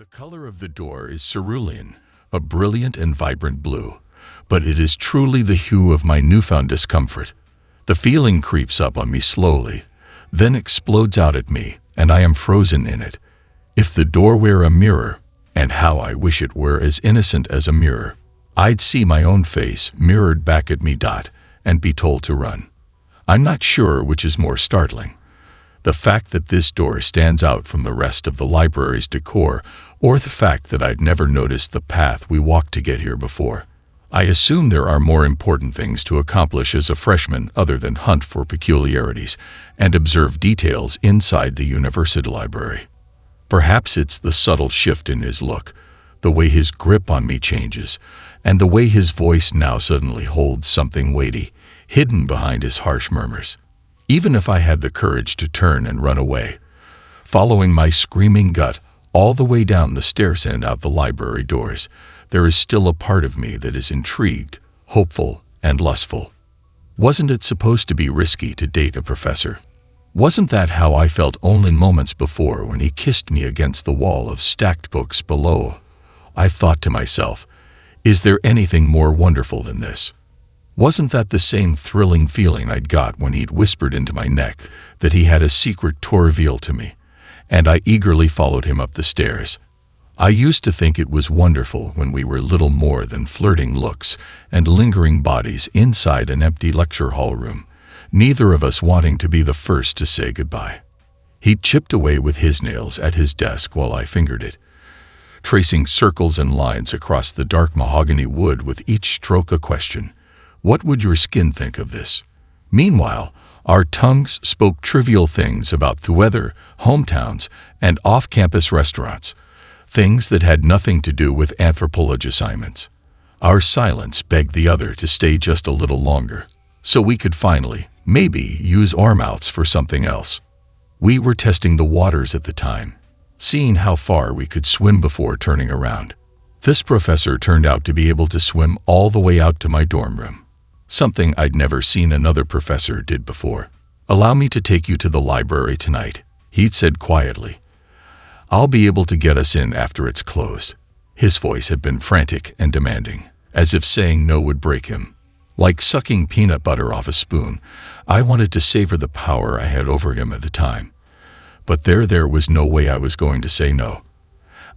The color of the door is cerulean, a brilliant and vibrant blue, but it is truly the hue of my newfound discomfort. The feeling creeps up on me slowly, then explodes out at me, and I am frozen in it. If the door were a mirror, and how I wish it were as innocent as a mirror, I'd see my own face mirrored back at me, and be told to run. I'm not sure which is more startling. The fact that this door stands out from the rest of the library's decor, or the fact that I'd never noticed the path we walked to get here before. I assume there are more important things to accomplish as a freshman other than hunt for peculiarities and observe details inside the university library. Perhaps it's the subtle shift in his look, the way his grip on me changes, and the way his voice now suddenly holds something weighty, hidden behind his harsh murmurs. Even if I had the courage to turn and run away, following my screaming gut all the way down the stairs and out the library doors, there is still a part of me that is intrigued, hopeful, and lustful. Wasn't it supposed to be risky to date a professor? Wasn't that how I felt only moments before when he kissed me against the wall of stacked books below? I thought to myself, is there anything more wonderful than this? Wasn't that the same thrilling feeling I'd got when he'd whispered into my neck that he had a secret to reveal to me, and I eagerly followed him up the stairs? I used to think it was wonderful when we were little more than flirting looks and lingering bodies inside an empty lecture hall room, neither of us wanting to be the first to say goodbye. He chipped away with his nails at his desk while I fingered it, tracing circles and lines across the dark mahogany wood with each stroke a question. What would your skin think of this? Meanwhile, our tongues spoke trivial things about the weather, hometowns, and off-campus restaurants, things that had nothing to do with anthropology assignments. Our silence begged the other to stay just a little longer, so we could finally, maybe, use our mouths for something else. We were testing the waters at the time, seeing how far we could swim before turning around. This professor turned out to be able to swim all the way out to my dorm room, something I'd never seen another professor did before. "Allow me to take you to the library tonight," he'd said quietly. "I'll be able to get us in after it's closed." His voice had been frantic and demanding, as if saying no would break him. Like sucking peanut butter off a spoon, I wanted to savor the power I had over him at the time. But there was no way I was going to say no.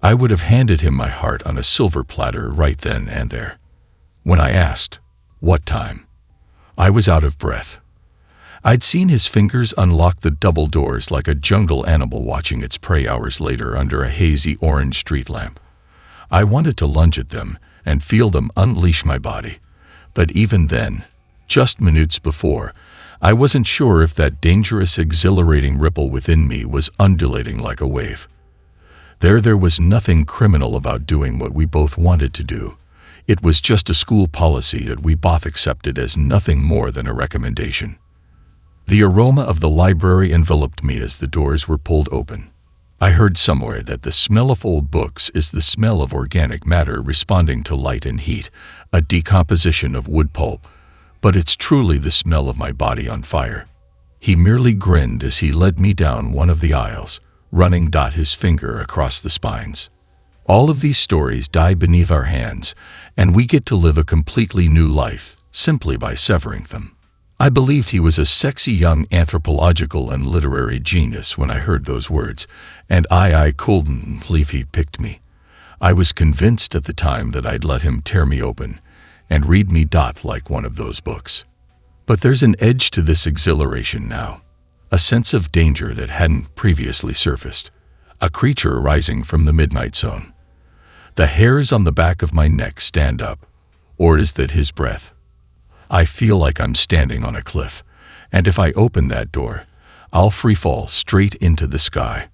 I would have handed him my heart on a silver platter right then and there. When I asked, "What time?" I was out of breath. I'd seen his fingers unlock the double doors like a jungle animal watching its prey hours later under a hazy orange street lamp. I wanted to lunge at them and feel them unleash my body. But even then, just minutes before, I wasn't sure if that dangerous, exhilarating ripple within me was undulating like a wave. There was nothing criminal about doing what we both wanted to do. It was just a school policy that we both accepted as nothing more than a recommendation. The aroma of the library enveloped me as the doors were pulled open. I heard somewhere that the smell of old books is the smell of organic matter responding to light and heat, a decomposition of wood pulp, but it's truly the smell of my body on fire. He merely grinned as he led me down one of the aisles, running his finger across the spines. All of these stories die beneath our hands, and we get to live a completely new life simply by severing them. I believed he was a sexy young anthropological and literary genius when I heard those words, and I couldn't believe he picked me. I was convinced at the time that I'd let him tear me open and read me like one of those books. But there's an edge to this exhilaration now, a sense of danger that hadn't previously surfaced, a creature rising from the midnight zone. The hairs on the back of my neck stand up, or is that his breath? I feel like I'm standing on a cliff, and if I open that door, I'll freefall straight into the sky.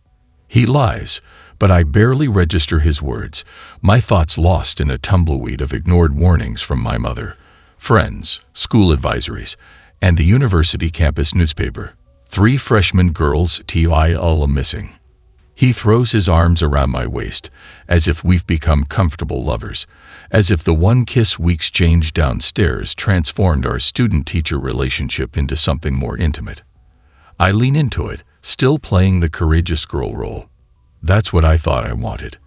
He lies, but I barely register his words, my thoughts lost in a tumbleweed of ignored warnings from my mother, friends, school advisories, and the university campus newspaper. 3 freshman girls till missing. He throws his arms around my waist, as if we've become comfortable lovers, as if the one kiss we exchanged downstairs transformed our student-teacher relationship into something more intimate. I lean into it, still playing the courageous girl role. That's what I thought I wanted.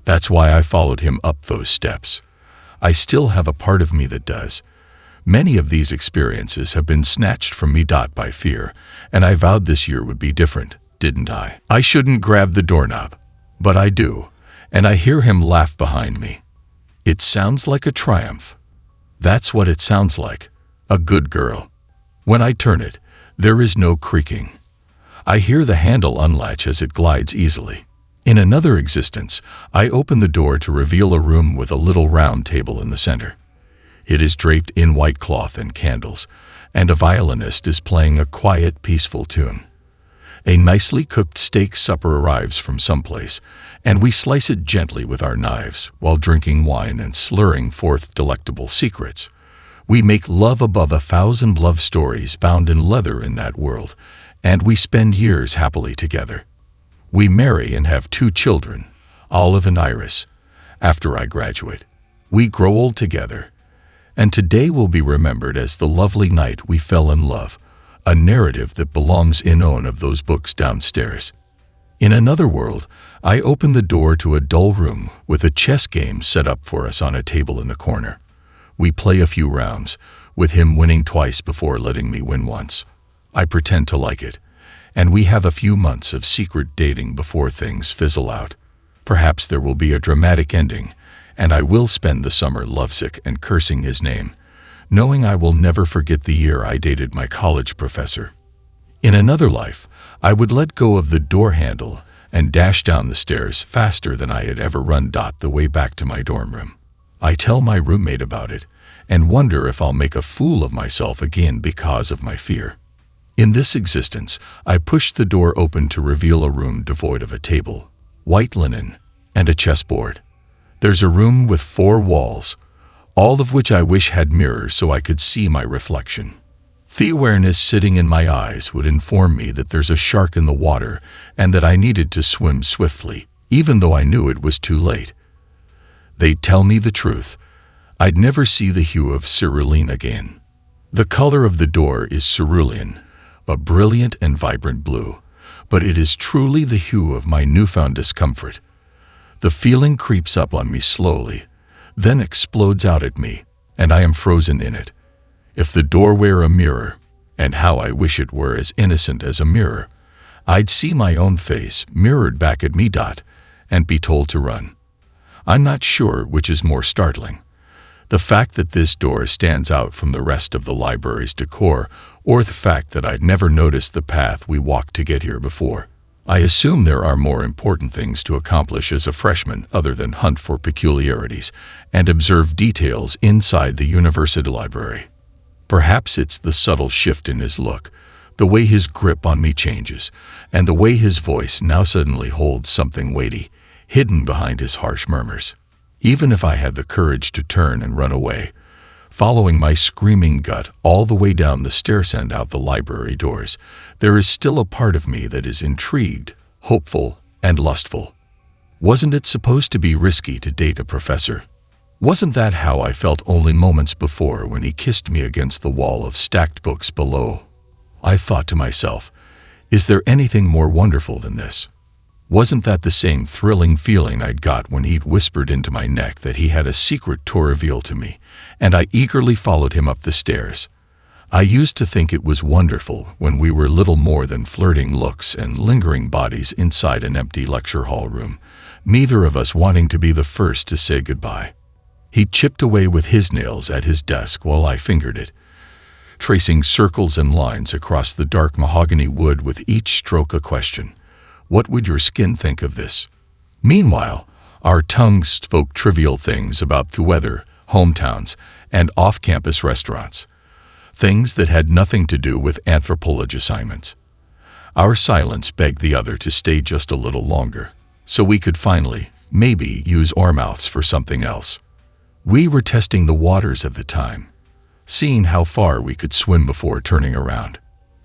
That's why I followed him up those steps. I still have a part of me that does. Many of these experiences have been snatched from me by fear, and I vowed this year would be different, didn't I? I shouldn't grab the doorknob, but I do, and I hear him laugh behind me. It sounds like a triumph. That's what it sounds like, a good girl. When I turn it, there is no creaking. I hear the handle unlatch as it glides easily. In another existence, I open the door to reveal a room with a little round table in the center. It is draped in white cloth and candles, and a violinist is playing a quiet, peaceful tune. A nicely cooked steak supper arrives from someplace, and we slice it gently with our knives while drinking wine and slurring forth delectable secrets. We make love above 1,000 love stories bound in leather in that world, and we spend years happily together. We marry and have 2 children, Olive and Iris. After I graduate, we grow old together, and today will be remembered as the lovely night we fell in love, a narrative that belongs in one of those books downstairs. In another world, I open the door to a dull room with a chess game set up for us on a table in the corner. We play a few rounds, with him winning twice before letting me win once. I pretend to like it, and we have a few months of secret dating before things fizzle out. Perhaps there will be a dramatic ending, and I will spend the summer lovesick and cursing his name, knowing I will never forget the year I dated my college professor. In another life, I would let go of the door handle and dash down the stairs faster than I had ever run the way back to my dorm room. I tell my roommate about it and wonder if I'll make a fool of myself again because of my fear. In this existence, I push the door open to reveal a room devoid of a table, white linen, and a chessboard. There's a room with 4 walls, all of which I wish had mirrors so I could see my reflection. The awareness sitting in my eyes would inform me that there's a shark in the water and that I needed to swim swiftly, even though I knew it was too late. They'd tell me the truth. I'd never see the hue of cerulean again. The color of the door is cerulean, a brilliant and vibrant blue, but it is truly the hue of my newfound discomfort. The feeling creeps up on me slowly, then explodes out at me, and I am frozen in it. If the door were a mirror, and how I wish it were as innocent as a mirror, I'd see my own face mirrored back at me and be told to run. I'm not sure which is more startling, the fact that this door stands out from the rest of the library's decor, or the fact that I'd never noticed the path we walked to get here before. I assume there are more important things to accomplish as a freshman other than hunt for peculiarities and observe details inside the university library. Perhaps it's the subtle shift in his look, the way his grip on me changes, and the way his voice now suddenly holds something weighty, hidden behind his harsh murmurs. Even if I had the courage to turn and run away, following my screaming gut all the way down the stairs and out the library doors, there is still a part of me that is intrigued, hopeful, and lustful. Wasn't it supposed to be risky to date a professor? Wasn't that how I felt only moments before when he kissed me against the wall of stacked books below? I thought to myself, is there anything more wonderful than this? Wasn't that the same thrilling feeling I'd got when he'd whispered into my neck that he had a secret to reveal to me, and I eagerly followed him up the stairs? I used to think it was wonderful when we were little more than flirting looks and lingering bodies inside an empty lecture hall room, neither of us wanting to be the first to say goodbye. He chipped away with his nails at his desk while I fingered it, tracing circles and lines across the dark mahogany wood with each stroke a question. What would your skin think of this? Meanwhile, our tongues spoke trivial things about the weather, hometowns, and off-campus restaurants, things that had nothing to do with anthropology assignments. Our silence begged the other to stay just a little longer, so we could finally, maybe, use our mouths for something else. We were testing the waters at the time, seeing how far we could swim before turning around.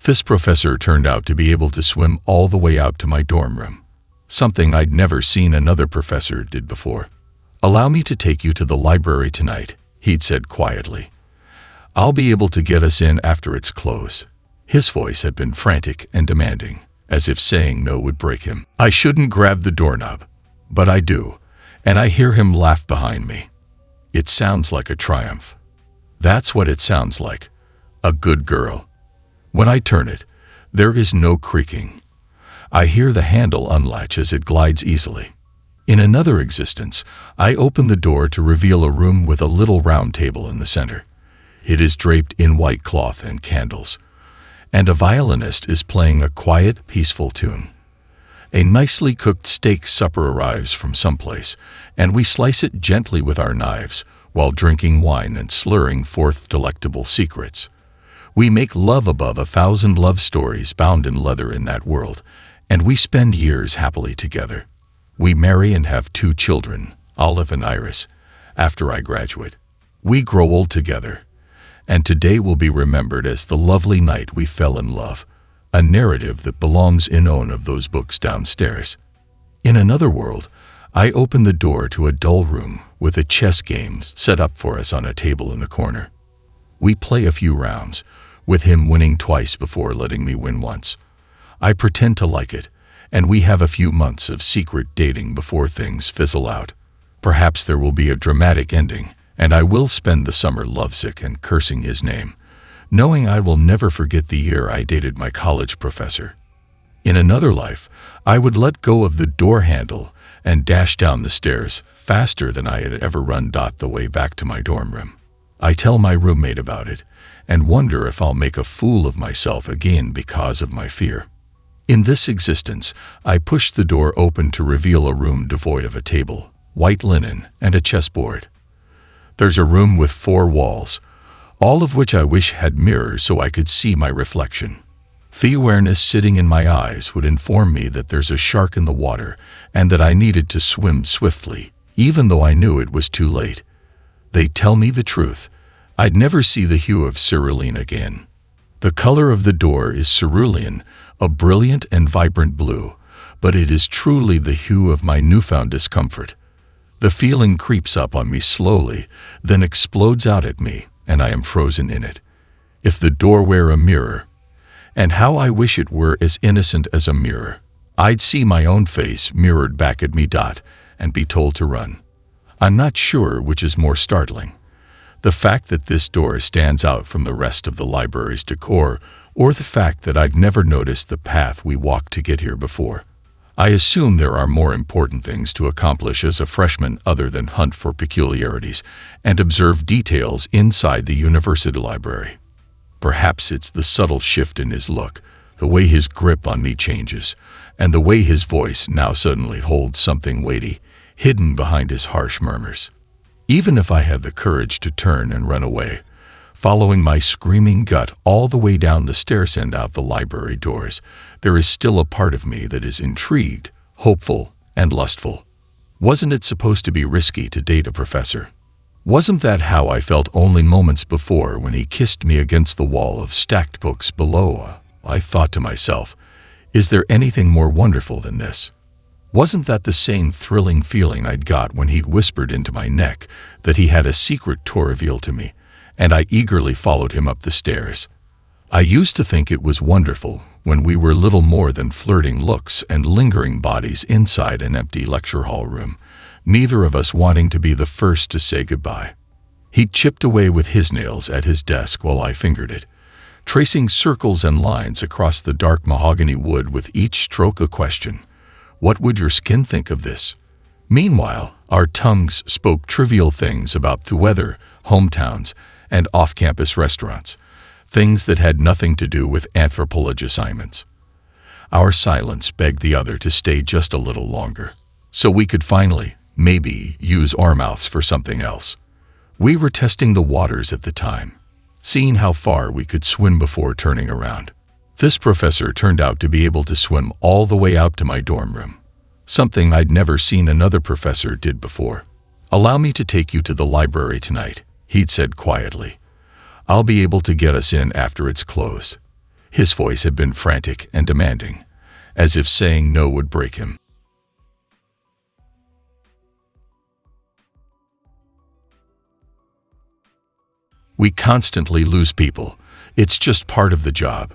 This professor turned out to be able to swim all the way out to my dorm room, something I'd never seen another professor did before. "Allow me to take you to the library tonight," he'd said quietly. "I'll be able to get us in after it's closed." His voice had been frantic and demanding, as if saying no would break him. I shouldn't grab the doorknob, but I do, and I hear him laugh behind me. It sounds like a triumph. That's what it sounds like. A good girl. When I turn it, there is no creaking. I hear the handle unlatch as it glides easily. In another existence, I open the door to reveal a room with a little round table in the center. It is draped in white cloth and candles, and a violinist is playing a quiet, peaceful tune. A nicely cooked steak supper arrives from someplace, and we slice it gently with our knives while drinking wine and slurring forth delectable secrets. We make love above 1,000 love stories bound in leather in that world, and we spend years happily together. We marry and have 2 children, Olive and Iris, after I graduate. We grow old together, and today will be remembered as the lovely night we fell in love, a narrative that belongs in one of those books downstairs. In another world, I open the door to a dull room with a chess game set up for us on a table in the corner. We play a few rounds, with him winning twice before letting me win once. I pretend to like it, and we have a few months of secret dating before things fizzle out. Perhaps there will be a dramatic ending, and I will spend the summer lovesick and cursing his name, knowing I will never forget the year I dated my college professor. In another life, I would let go of the door handle and dash down the stairs faster than I had ever run the way back to my dorm room. I tell my roommate about it and wonder if I'll make a fool of myself again because of my fear. In this existence, I push the door open to reveal a room devoid of a table, white linen, and a chessboard. There's a room with 4 walls, all of which I wish had mirrors so I could see my reflection. The awareness sitting in my eyes would inform me that there's a shark in the water and that I needed to swim swiftly, even though I knew it was too late. They tell me the truth. I'd never see the hue of cerulean again. The color of the door is cerulean, a brilliant and vibrant blue, but it is truly the hue of my newfound discomfort. The feeling creeps up on me slowly, then explodes out at me, and I am frozen in it. If the door were a mirror, and how I wish it were as innocent as a mirror, I'd see my own face mirrored back at me and be told to run. I'm not sure which is more startling, the fact that this door stands out from the rest of the library's decor, or the fact that I've never noticed the path we walked to get here before. I assume there are more important things to accomplish as a freshman other than hunt for peculiarities and observe details inside the university library. Perhaps it's the subtle shift in his look, the way his grip on me changes, and the way his voice now suddenly holds something weighty, hidden behind his harsh murmurs. Even if I had the courage to turn and run away, following my screaming gut all the way down the stairs and out the library doors, there is still a part of me that is intrigued, hopeful, and lustful. Wasn't it supposed to be risky to date a professor? Wasn't that how I felt only moments before when he kissed me against the wall of stacked books below? I thought to myself, is there anything more wonderful than this? Wasn't that the same thrilling feeling I'd got when he whispered into my neck that he had a secret to reveal to me, and I eagerly followed him up the stairs? I used to think it was wonderful when we were little more than flirting looks and lingering bodies inside an empty lecture hall room, neither of us wanting to be the first to say goodbye. He chipped away with his nails at his desk while I fingered it, tracing circles and lines across the dark mahogany wood with each stroke a question. What would your skin think of this? Meanwhile, our tongues spoke trivial things about the weather, hometowns, and off-campus restaurants, things that had nothing to do with anthropology assignments. Our silence begged the other to stay just a little longer, so we could finally, maybe, use our mouths for something else. We were testing the waters at the time, seeing how far we could swim before turning around. This professor turned out to be able to swim all the way out to my dorm room, something I'd never seen another professor did before. "Allow me to take you to the library tonight," he'd said quietly. "I'll be able to get us in after it's closed." His voice had been frantic and demanding, as if saying no would break him. We constantly lose people. It's just part of the job.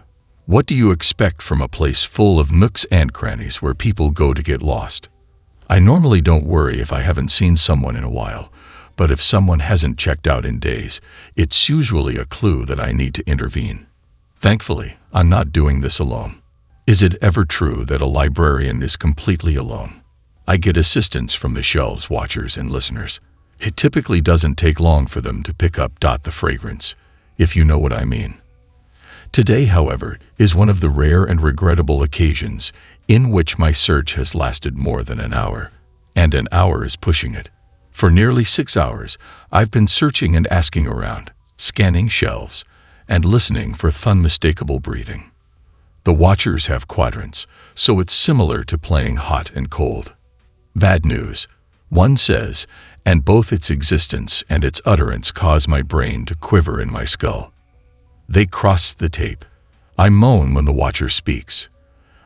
What do you expect from a place full of nooks and crannies where people go to get lost? I normally don't worry if I haven't seen someone in a while, but if someone hasn't checked out in days, it's usually a clue that I need to intervene. Thankfully, I'm not doing this alone. Is it ever true that a librarian is completely alone? I get assistance from the shelves watchers and listeners. It typically doesn't take long for them to pick up the fragrance, if you know what I mean. Today, however, is one of the rare and regrettable occasions in which my search has lasted more than an hour, and an hour is pushing it. For nearly 6 hours, I've been searching and asking around, scanning shelves, and listening for unmistakable breathing. The watchers have quadrants, so it's similar to playing hot and cold. Bad news, one says, and both its existence and its utterance cause my brain to quiver in my skull. They cross the tape. I moan when the watcher speaks.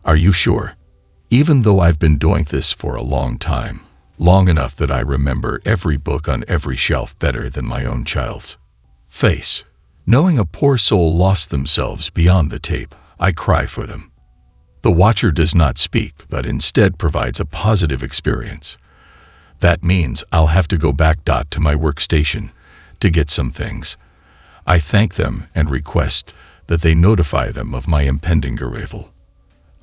Are you sure? Even though I've been doing this for a long time, long enough that I remember every book on every shelf better than my own child's face. Knowing a poor soul lost themselves beyond the tape, I cry for them. The watcher does not speak, but instead provides a positive experience. That means I'll have to go back to my workstation to get some things. I thank them and request that they notify them of my impending arrival.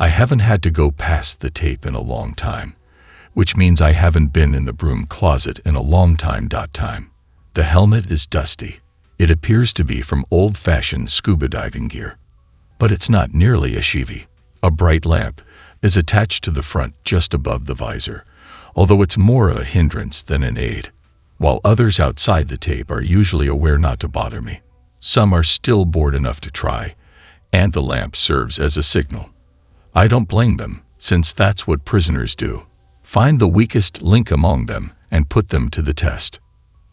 I haven't had to go past the tape in a long time, which means I haven't been in the broom closet in a long time. The helmet is dusty. It appears to be from old-fashioned scuba diving gear. But it's not nearly as sheavy. A bright lamp is attached to the front just above the visor, although it's more of a hindrance than an aid. While others outside the tape are usually aware not to bother me, some are still bored enough to try, and the lamp serves as a signal. I don't blame them, since that's what prisoners do. Find the weakest link among them and put them to the test.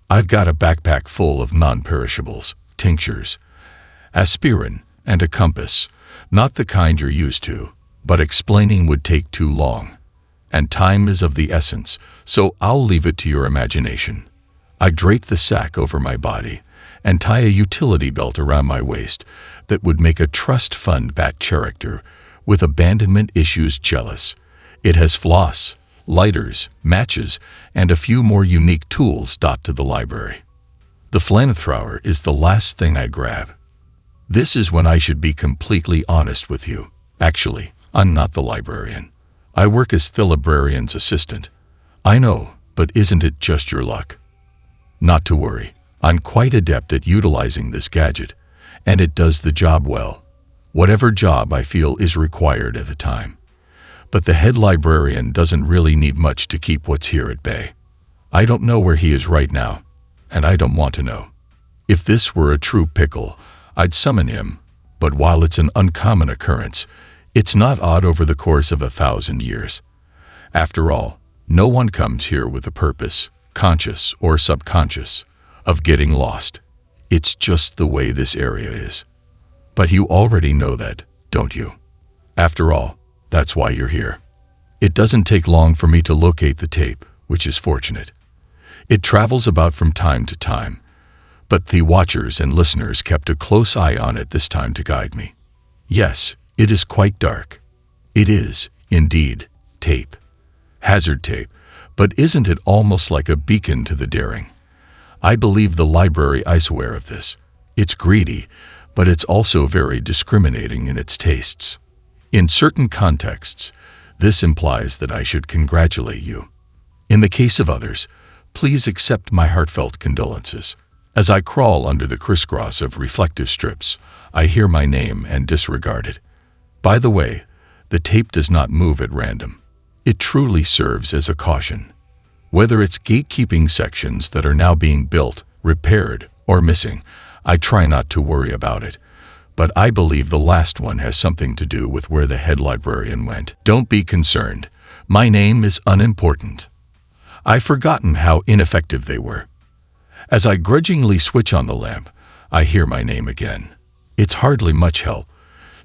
I've got a backpack full of non-perishables, tinctures, aspirin, and a compass, not the kind you're used to, but explaining would take too long. And time is of the essence, so I'll leave it to your imagination. I drape the sack over my body and tie a utility belt around my waist that would make a trust fund bat character with abandonment issues jealous. It has floss, lighters, matches, and a few more unique tools to the library. The flamethrower is the last thing I grab. This is when I should be completely honest with you. Actually, I'm not the librarian. I work as the librarian's assistant. I know, but isn't it just your luck? Not to worry. I'm quite adept at utilizing this gadget, and it does the job well. Whatever job I feel is required at the time. But the head librarian doesn't really need much to keep what's here at bay. I don't know where he is right now, and I don't want to know. If this were a true pickle, I'd summon him, but while it's an uncommon occurrence, it's not odd over the course of 1,000 years. After all, no one comes here with a purpose, conscious or subconscious, of getting lost. It's just the way this area is. But you already know that, don't you? After all, that's why you're here. It doesn't take long for me to locate the tape, which is fortunate. It travels about from time to time, but the watchers and listeners kept a close eye on it this time to guide me. Yes, it is quite dark. It is, indeed, tape. Hazard tape, but isn't it almost like a beacon to the daring? I believe the library is aware of this. It's greedy, but it's also very discriminating in its tastes. In certain contexts, this implies that I should congratulate you. In the case of others, please accept my heartfelt condolences. As I crawl under the crisscross of reflective strips, I hear my name and disregard it. By the way, the tape does not move at random. It truly serves as a caution. Whether it's gatekeeping sections that are now being built, repaired, or missing, I try not to worry about it. But I believe the last one has something to do with where the head librarian went. Don't be concerned. My name is unimportant. I've forgotten how ineffective they were. As I grudgingly switch on the lamp, I hear my name again. It's hardly much help.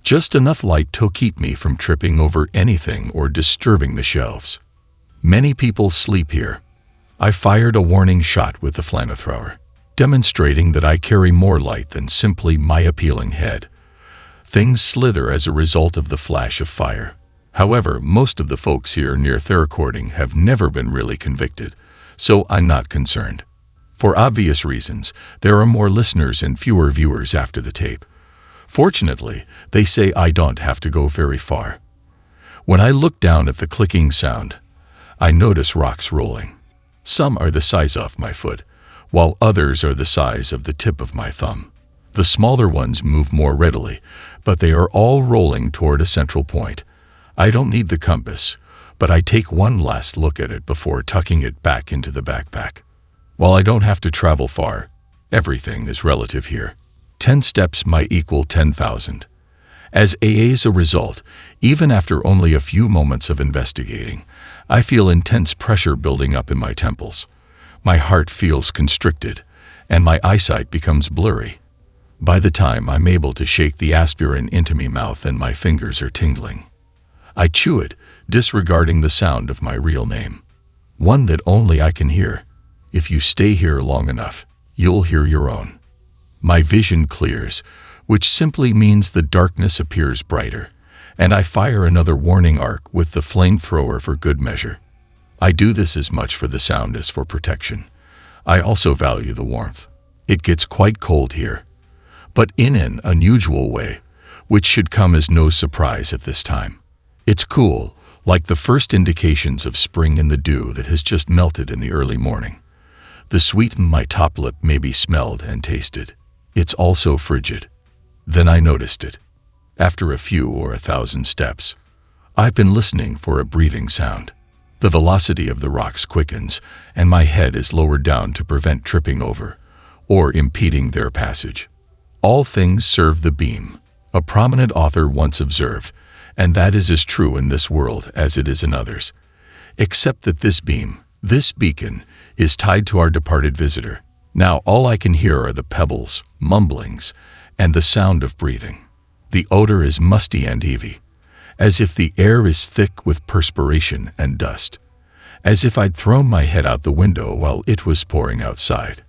Just enough light to keep me from tripping over anything or disturbing the shelves. Many people sleep here. I fired a warning shot with the flamethrower, demonstrating that I carry more light than simply my appealing head. Things slither as a result of the flash of fire. However, most of the folks here near the recording have never been really convicted, so I'm not concerned. For obvious reasons, there are more listeners and fewer viewers after the tape. Fortunately, they say I don't have to go very far. When I look down at the clicking sound, I notice rocks rolling. Some are the size of my foot, while others are the size of the tip of my thumb. The smaller ones move more readily, but they are all rolling toward a central point. I don't need the compass, but I take one last look at it before tucking it back into the backpack. While I don't have to travel far, everything is relative here. 10 steps might equal 10,000. As a result, even after only a few moments of investigating, I feel intense pressure building up in my temples. My heart feels constricted, and my eyesight becomes blurry. By the time I'm able to shake the aspirin into my mouth and my fingers are tingling. I chew it, disregarding the sound of my real name. One that only I can hear. If you stay here long enough, you'll hear your own. My vision clears, which simply means the darkness appears brighter, and I fire another warning arc with the flamethrower for good measure. I do this as much for the sound as for protection. I also value the warmth. It gets quite cold here, but in an unusual way, which should come as no surprise at this time. It's cool, like the first indications of spring in the dew that has just melted in the early morning. The sweet in my top lip may be smelled and tasted. It's also frigid. Then I noticed it. After a few or 1,000 steps, I've been listening for a breathing sound. The velocity of the rocks quickens, and my head is lowered down to prevent tripping over or impeding their passage. All things serve the beam, a prominent author once observed, and that is as true in this world as it is in others. Except that this beam, this beacon, is tied to our departed visitor. Now all I can hear are the pebbles, mumblings, and the sound of breathing. The odor is musty and heavy, as if the air is thick with perspiration and dust, as if I'd thrown my head out the window while it was pouring outside.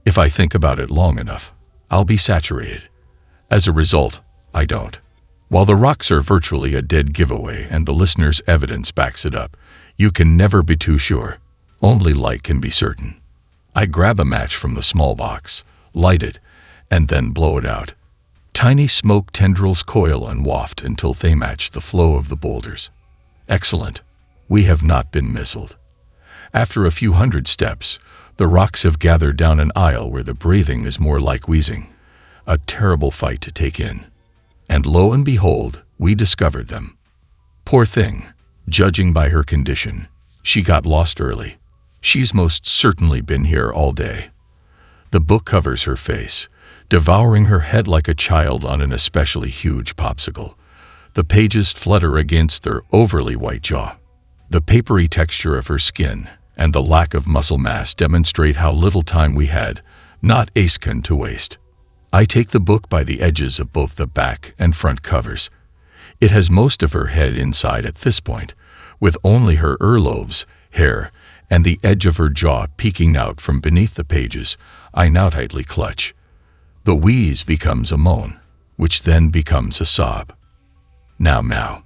If I think about it long enough, I'll be saturated. As a result, I don't. While the rocks are virtually a dead giveaway and the listener's evidence backs it up, you can never be too sure. Only light can be certain. I grab a match from the small box, light it, and then blow it out. Tiny smoke tendrils coil and waft until they match the flow of the boulders. Excellent. We have not been missiled. After a few hundred steps, the rocks have gathered down an aisle where the breathing is more like wheezing. A terrible fight to take in. And lo and behold, we discovered them. Poor thing. Judging by her condition, she got lost early. She's most certainly been here all day. The book covers her face, devouring her head like a child on an especially huge popsicle. The pages flutter against her overly white jaw. The papery texture of her skin and the lack of muscle mass demonstrate how little time we had, not askin to waste. I take the book by the edges of both the back and front covers. It has most of her head inside at this point, with only her earlobes, hair, and the edge of her jaw peeking out from beneath the pages. I now tightly clutch. The wheeze becomes a moan, which then becomes a sob. Now,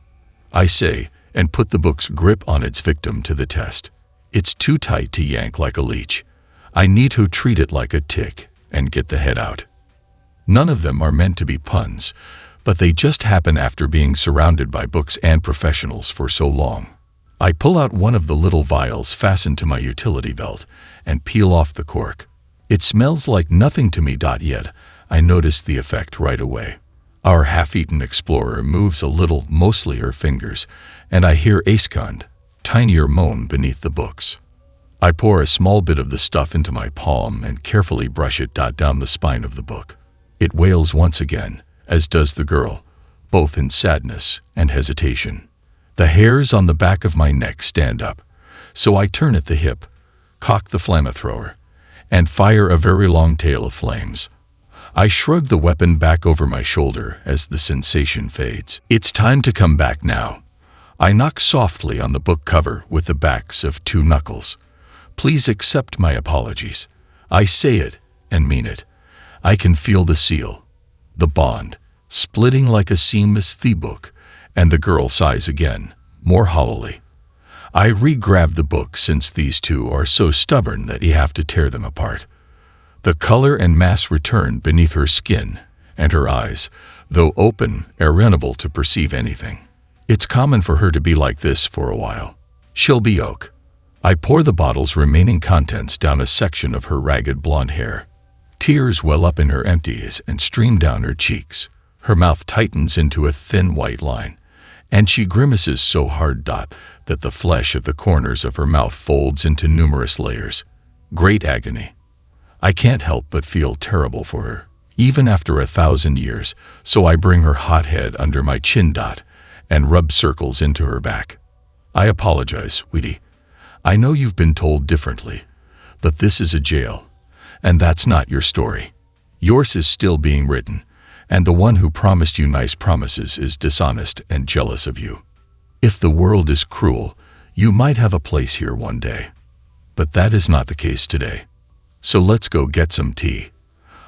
I say, and put the book's grip on its victim to the test. It's too tight to yank like a leech. I need to treat it like a tick and get the head out. None of them are meant to be puns, but they just happen after being surrounded by books and professionals for so long. I pull out one of the little vials fastened to my utility belt and peel off the cork. It smells like nothing to me. Yet I notice the effect right away. Our half-eaten explorer moves a little, mostly her fingers, and I hear a second, tinier moan beneath the books. I pour a small bit of the stuff into my palm and carefully brush it down the spine of the book. It wails once again, as does the girl, both in sadness and hesitation. The hairs on the back of my neck stand up, so I turn at the hip, cock the flamethrower, and fire a very long tail of flames. I shrug the weapon back over my shoulder as the sensation fades. It's time to come back now. I knock softly on the book cover with the backs of 2 knuckles. Please accept my apologies. I say it and mean it. I can feel the seal, the bond, splitting like a seamless book, and the girl sighs again, more hollowly. I re-grab the book since these two are so stubborn that you have to tear them apart. The color and mass return beneath her skin, and her eyes, though open, are unable to perceive anything. It's common for her to be like this for a while. She'll be oak. I pour the bottle's remaining contents down a section of her ragged blonde hair. Tears well up in her empties and stream down her cheeks. Her mouth tightens into a thin white line, and she grimaces so hard that the flesh of the corners of her mouth folds into numerous layers. Great agony. I can't help but feel terrible for her, even after 1,000 years, so I bring her hot head under my chin and rub circles into her back. I apologize, sweetie. I know you've been told differently, but this is a jail, and that's not your story. Yours is still being written, and the one who promised you nice promises is dishonest and jealous of you. If the world is cruel, you might have a place here one day. But that is not the case today. So let's go get some tea.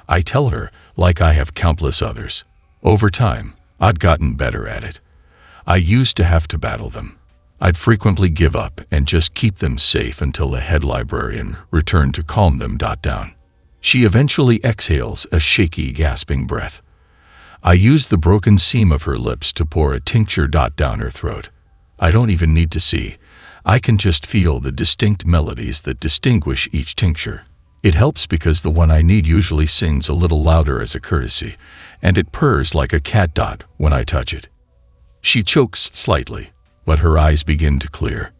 I tell her, like I have countless others. Over time, I'd gotten better at it. I used to have to battle them. I'd frequently give up and just keep them safe until the head librarian returned to calm them down. She eventually exhales a shaky, gasping breath. I use the broken seam of her lips to pour a tincture down her throat. I don't even need to see. I can just feel the distinct melodies that distinguish each tincture. It helps because the one I need usually sings a little louder as a courtesy, and it purrs like a cat when I touch it. She chokes slightly, but her eyes begin to clear.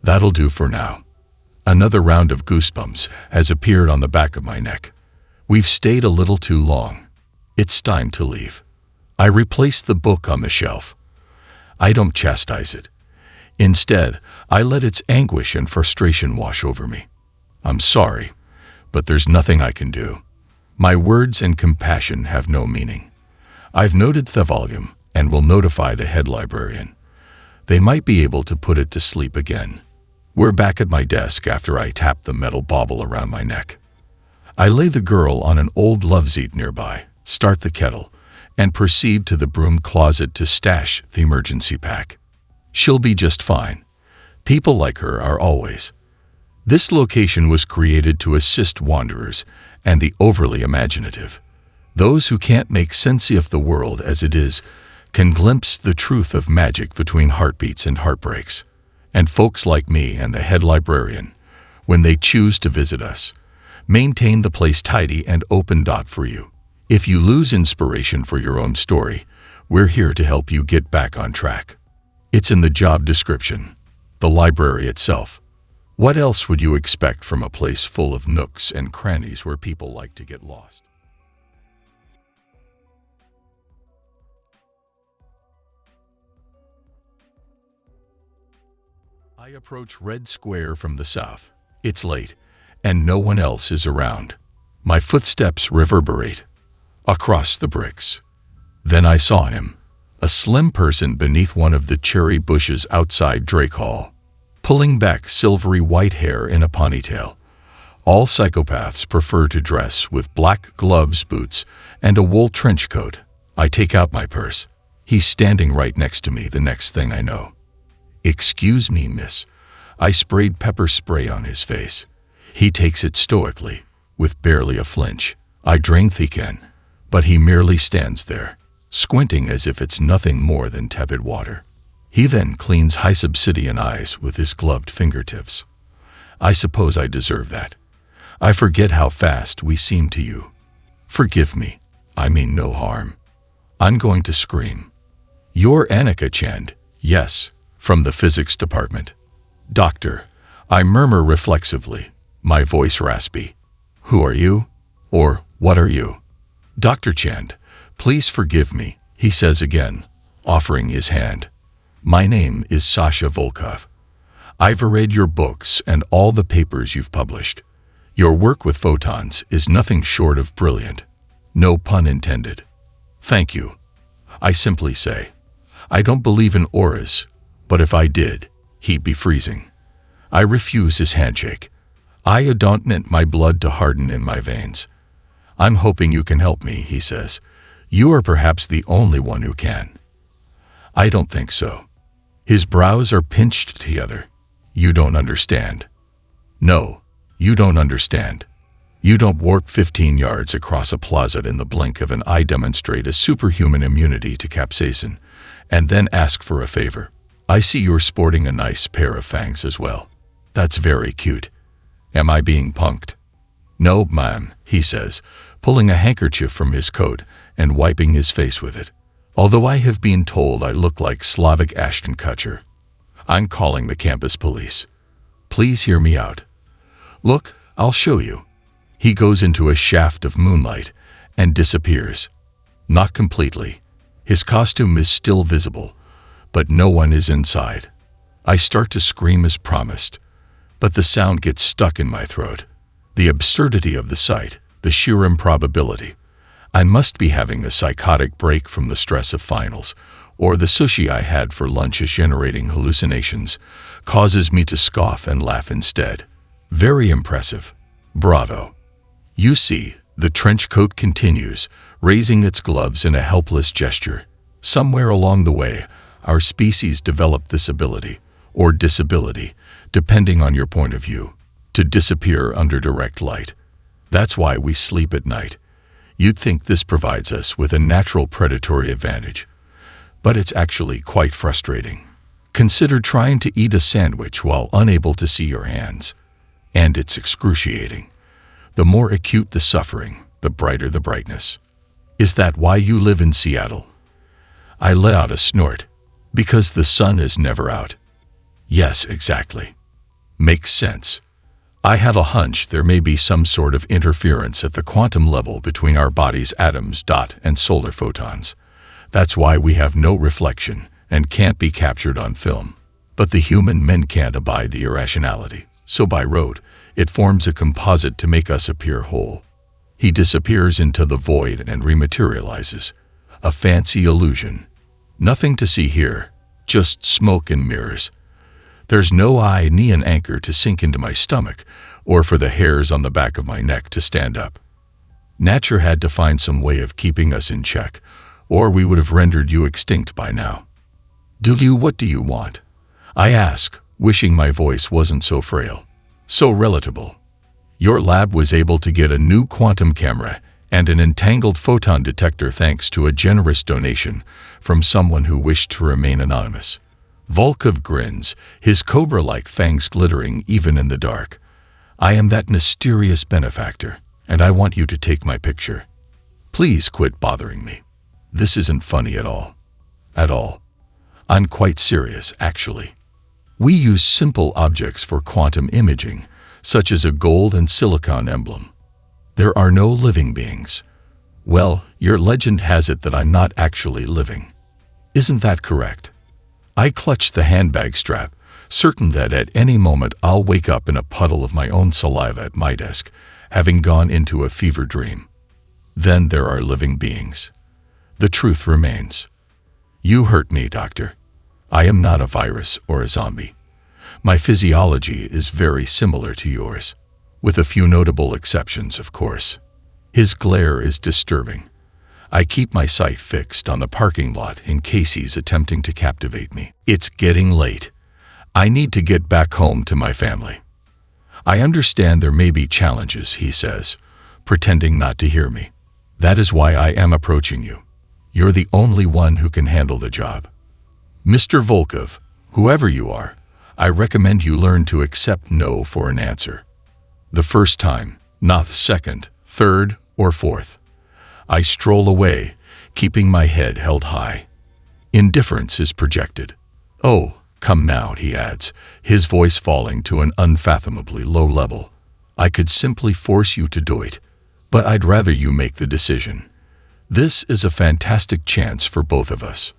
That'll do for now. Another round of goosebumps has appeared on the back of my neck. We've stayed a little too long. It's time to leave. I replace the book on the shelf. I don't chastise it. Instead, I let its anguish and frustration wash over me. I'm sorry, but there's nothing I can do. My words and compassion have no meaning. I've noted the volume and will notify the head librarian. They might be able to put it to sleep again. We're back at my desk after I tap the metal bauble around my neck. I lay the girl on an old love seat nearby, start the kettle, and proceed to the broom closet to stash the emergency pack. She'll be just fine. People like her are always. This location was created to assist wanderers and the overly imaginative. Those who can't make sense of the world as it is can glimpse the truth of magic between heartbeats and heartbreaks. And folks like me and the head librarian, when they choose to visit us, maintain the place tidy and open for you. If you lose inspiration for your own story, we're here to help you get back on track. It's in the job description, the library itself. What else would you expect from a place full of nooks and crannies where people like to get lost? I approach Red Square from the south. It's late, and no one else is around. My footsteps reverberate across the bricks. Then I saw him, a slim person beneath one of the cherry bushes outside Drake Hall, pulling back silvery white hair in a ponytail. All psychopaths prefer to dress with black gloves, boots, and a wool trench coat. I take out my purse. He's standing right next to me. The next thing I know, "Excuse me, miss." I sprayed pepper spray on his face. He takes it stoically, with barely a flinch. I drain the can, but he merely stands there, squinting as if it's nothing more than tepid water. He then cleans his obsidian eyes with his gloved fingertips. I suppose I deserve that. I forget how fast we seem to you. Forgive me. I mean no harm. I'm going to scream. You're Annika Chand, yes, from the physics department. Doctor, I murmur reflexively, my voice raspy. Who are you? Or what are you? Dr. Chand, please forgive me, he says again, offering his hand. My name is Sasha Volkov. I've read your books and all the papers you've published. Your work with photons is nothing short of brilliant. No pun intended. Thank you. I simply say. I don't believe in auras, but if I did, he'd be freezing. I refuse his handshake. I don't want my blood to harden in my veins. I'm hoping you can help me, he says. You are perhaps the only one who can. I don't think so. His brows are pinched together. You don't understand. No, you don't understand. You don't warp 15 yards across a plaza in the blink of an eye, demonstrate a superhuman immunity to capsaicin, and then ask for a favor. I see you're sporting a nice pair of fangs as well. That's very cute. Am I being punked? No, ma'am, he says, pulling a handkerchief from his coat and wiping his face with it. Although I have been told I look like Slavic Ashton Kutcher. I'm calling the campus police. Please hear me out. Look, I'll show you. He goes into a shaft of moonlight and disappears. Not completely. His costume is still visible, but no one is inside. I start to scream as promised, but the sound gets stuck in my throat. The absurdity of the sight, the sheer improbability. I must be having a psychotic break from the stress of finals, or the sushi I had for lunch is generating hallucinations, causes me to scoff and laugh instead. Very impressive. Bravo. You see, the trench coat continues, raising its gloves in a helpless gesture. Somewhere along the way, our species developed this ability, or disability, depending on your point of view, to disappear under direct light. That's why we sleep at night. You'd think this provides us with a natural predatory advantage, but it's actually quite frustrating. Consider trying to eat a sandwich while unable to see your hands. And it's excruciating. The more acute the suffering, the brighter the brightness. Is that why you live in Seattle? I let out a snort. Because the sun is never out. Yes, exactly. Makes sense. I have a hunch there may be some sort of interference at the quantum level between our body's atoms, and solar photons. That's why we have no reflection and can't be captured on film. But the human men can't abide the irrationality, so by rote, it forms a composite to make us appear whole. He disappears into the void and rematerializes. A fancy illusion. Nothing to see here, just smoke and mirrors. There's no eye ni an anchor to sink into my stomach, or for the hairs on the back of my neck to stand up. Nature had to find some way of keeping us in check, or we would have rendered you extinct by now. What do you want? I ask, wishing my voice wasn't so frail, so relatable. Your lab was able to get a new quantum camera and an entangled photon detector thanks to a generous donation from someone who wished to remain anonymous. Volkov grins, his cobra-like fangs glittering even in the dark. I am that mysterious benefactor, and I want you to take my picture. Please quit bothering me. This isn't funny at all. At all. I'm quite serious, actually. We use simple objects for quantum imaging, such as a gold and silicon emblem. There are no living beings. Well, your legend has it that I'm not actually living. Isn't that correct? I clutch the handbag strap, certain that at any moment I'll wake up in a puddle of my own saliva at my desk, having gone into a fever dream. Then there are living beings. The truth remains. You hurt me, Doctor. I am not a virus or a zombie. My physiology is very similar to yours, with a few notable exceptions, of course. His glare is disturbing. I keep my sight fixed on the parking lot in case he's attempting to captivate me. It's getting late. I need to get back home to my family. I understand there may be challenges, he says, pretending not to hear me. That is why I am approaching you. You're the only one who can handle the job. Mr. Volkov, whoever you are, I recommend you learn to accept no for an answer. The first time, not the second, third, or fourth. I stroll away, keeping my head held high. Indifference is projected. Oh, come now, he adds, his voice falling to an unfathomably low level. I could simply force you to do it, but I'd rather you make the decision. This is a fantastic chance for both of us.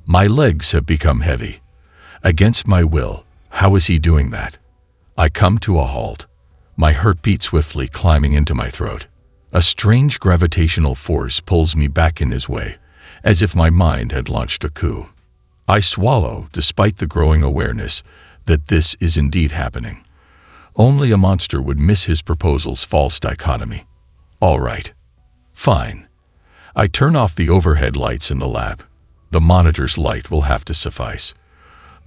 My legs have become heavy. Against my will, how is he doing that? I come to a halt, my heartbeat swiftly climbing into my throat. A strange gravitational force pulls me back in his way, as if my mind had launched a coup. I swallow, despite the growing awareness that this is indeed happening. Only a monster would miss his proposal's false dichotomy. All right. Fine. I turn off the overhead lights in the lab. The monitor's light will have to suffice.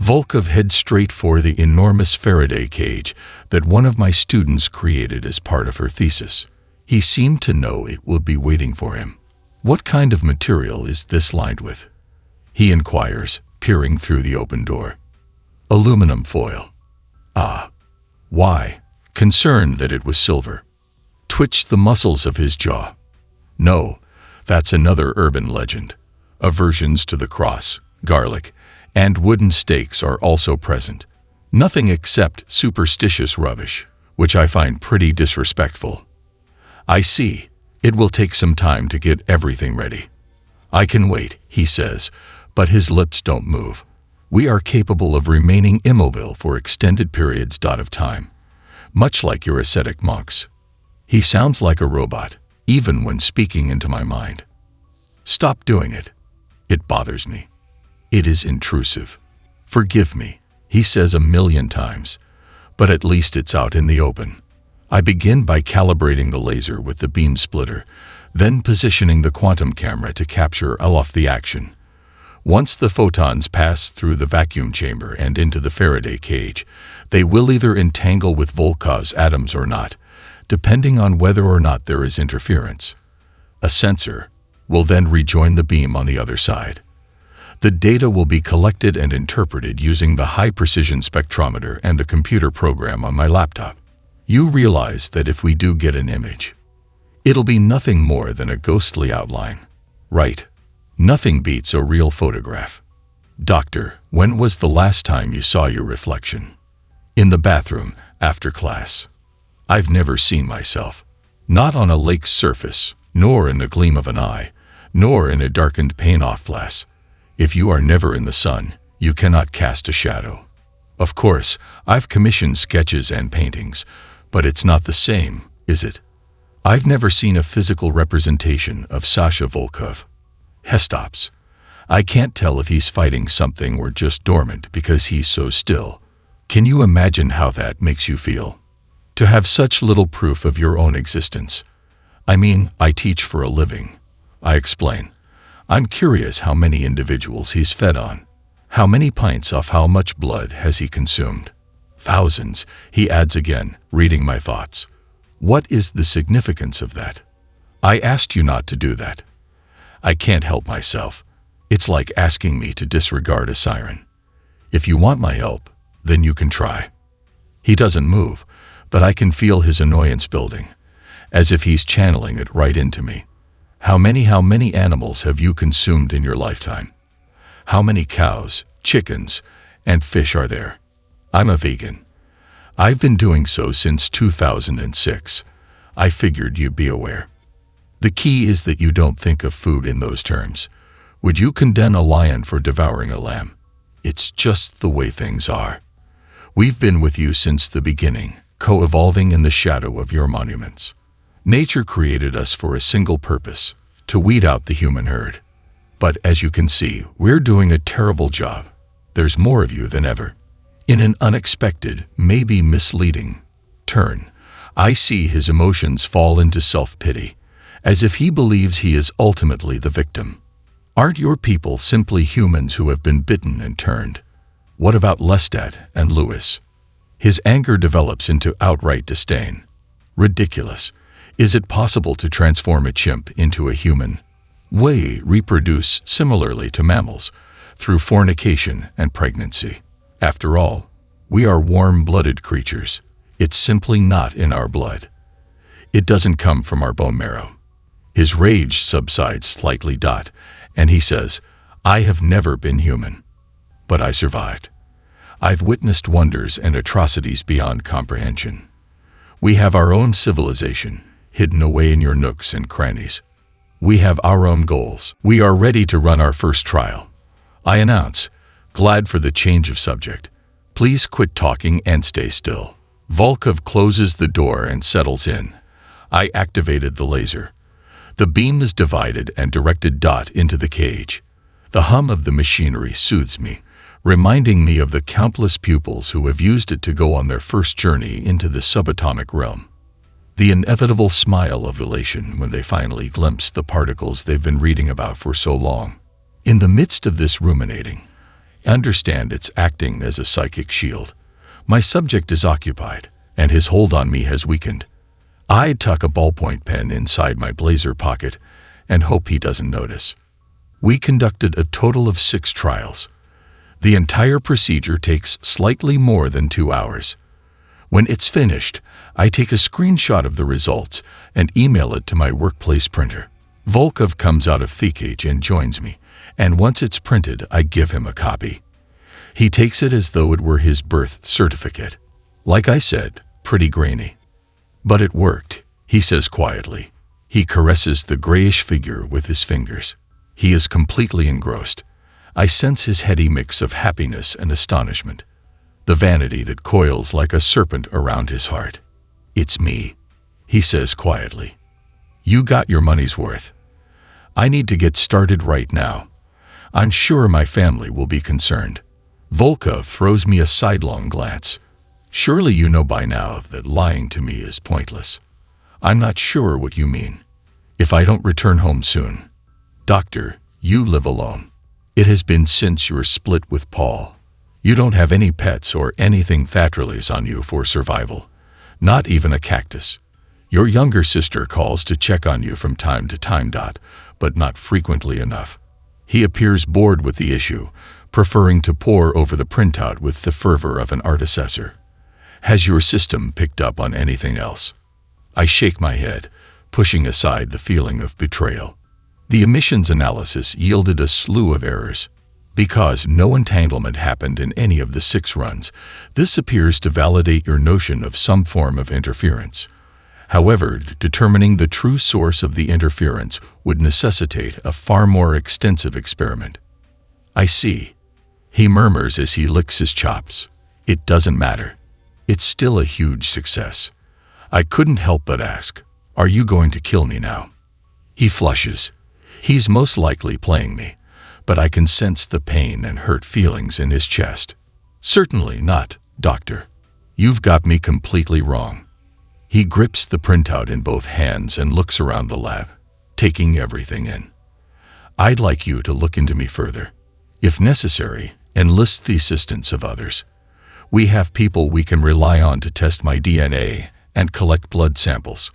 Volkov heads straight for the enormous Faraday cage that one of my students created as part of her thesis. He seemed to know it would be waiting for him. "What kind of material is this lined with?" he inquires, peering through the open door. "Aluminum foil." "Ah. Why?" Concerned that it was silver. Twitched the muscles of his jaw. "No, that's another urban legend. Aversions to the cross, garlic, and wooden stakes are also present. Nothing except superstitious rubbish, which I find pretty disrespectful." "I see. It will take some time to get everything ready." "I can wait," he says, but his lips don't move. "We are capable of remaining immobile for extended periods of time, much like your ascetic monks." He sounds like a robot, even when speaking into my mind. "Stop doing it. It bothers me. It is intrusive." "Forgive me," he says 1,000,000 times, but at least it's out in the open. I begin by calibrating the laser with the beam splitter, then positioning the quantum camera to capture all of the action. Once the photons pass through the vacuum chamber and into the Faraday cage, they will either entangle with Volkov's atoms or not, depending on whether or not there is interference. A sensor will then rejoin the beam on the other side. The data will be collected and interpreted using the high-precision spectrometer and the computer program on my laptop. You realize that if we do get an image, it'll be nothing more than a ghostly outline, right? Nothing beats a real photograph. "Doctor, when was the last time you saw your reflection?" "In the bathroom, after class." "I've never seen myself. Not on a lake's surface, nor in the gleam of an eye, nor in a darkened paint-off glass. If you are never in the sun, you cannot cast a shadow. Of course, I've commissioned sketches and paintings, but it's not the same, is it? I've never seen a physical representation of Sasha Volkov." He stops. I can't tell if he's fighting something or just dormant because he's so still. Can you imagine how that makes you feel? To have such little proof of your own existence. "I mean, I teach for a living," I explain. "I'm curious how many individuals he's fed on. How many pints of how much blood has he consumed?" "Thousands," he adds again, reading my thoughts. "What is the significance of that?" "I asked you not to do that." I can't help myself. It's like asking me to disregard a siren. "If you want my help, then you can try." He doesn't move, but I can feel his annoyance building, as if he's channeling it right into me. How many animals have you consumed in your lifetime? How many cows, chickens, and fish are there? I'm a vegan. I've been doing so since 2006. I figured you'd be aware. The key is that you don't think of food in those terms. Would you condemn a lion for devouring a lamb? It's just the way things are. We've been with you since the beginning, co-evolving in the shadow of your monuments. Nature created us for a single purpose, to weed out the human herd. But as you can see, we're doing a terrible job. There's more of you than ever. In an unexpected, maybe misleading turn, I see his emotions fall into self-pity, as if he believes he is ultimately the victim. Aren't your people simply humans who have been bitten and turned? What about Lestat and Lewis? His anger develops into outright disdain. Ridiculous. Is it possible to transform a chimp into a human? We reproduce similarly to mammals, through fornication and pregnancy. After all, we are warm-blooded creatures. It's simply not in our blood. It doesn't come from our bone marrow. His rage subsides slightly, and he says, "I have never been human. But I survived. I've witnessed wonders and atrocities beyond comprehension. We have our own civilization, hidden away in your nooks and crannies. We have our own goals. We are ready to run our first trial," I announce, glad for the change of subject. "Please quit talking and stay still." Volkov closes the door and settles in. I activated the laser. The beam is divided and directed into the cage. The hum of the machinery soothes me, reminding me of the countless pupils who have used it to go on their first journey into the subatomic realm. The inevitable smile of elation when they finally glimpse the particles they've been reading about for so long. In the midst of this ruminating, Understand it's acting as a psychic shield. My subject is occupied, and his hold on me has weakened. I tuck a ballpoint pen inside my blazer pocket and hope he doesn't notice. We conducted a total of 6 trials. The entire procedure takes slightly more than 2 hours. When it's finished, I take a screenshot of the results and email it to my workplace printer. Volkov comes out of Thikage and joins me, and once it's printed, I give him a copy. He takes it as though it were his birth certificate. Like I said, pretty grainy. But it worked, he says quietly. He caresses the grayish figure with his fingers. He is completely engrossed. I sense his heady mix of happiness and astonishment, the vanity that coils like a serpent around his heart. "It's me," he says quietly. "You got your money's worth. I need to get started right now. I'm sure my family will be concerned." Volkov throws me a sidelong glance. "Surely you know by now that lying to me is pointless." "I'm not sure what you mean. If I don't return home soon." "Doctor, you live alone. It has been since your split with Paul. You don't have any pets or anything that relies on you for survival. Not even a cactus. Your younger sister calls to check on you from time to time, but not frequently enough." He appears bored with the issue, preferring to pore over the printout with the fervor of an art assessor. "Has your system picked up on anything else?" I shake my head, pushing aside the feeling of betrayal. The emissions analysis yielded a slew of errors. Because no entanglement happened in any of the 6 runs, this appears to validate your notion of some form of interference. However, determining the true source of the interference would necessitate a far more extensive experiment. "I see," he murmurs as he licks his chops. "It doesn't matter. It's still a huge success." I couldn't help but ask, "Are you going to kill me now?" He flushes. He's most likely playing me, but I can sense the pain and hurt feelings in his chest. "Certainly not, Doctor. You've got me completely wrong." He grips the printout in both hands and looks around the lab, taking everything in. "I'd like you to look into me further. If necessary, enlist the assistance of others. We have people we can rely on to test my DNA and collect blood samples.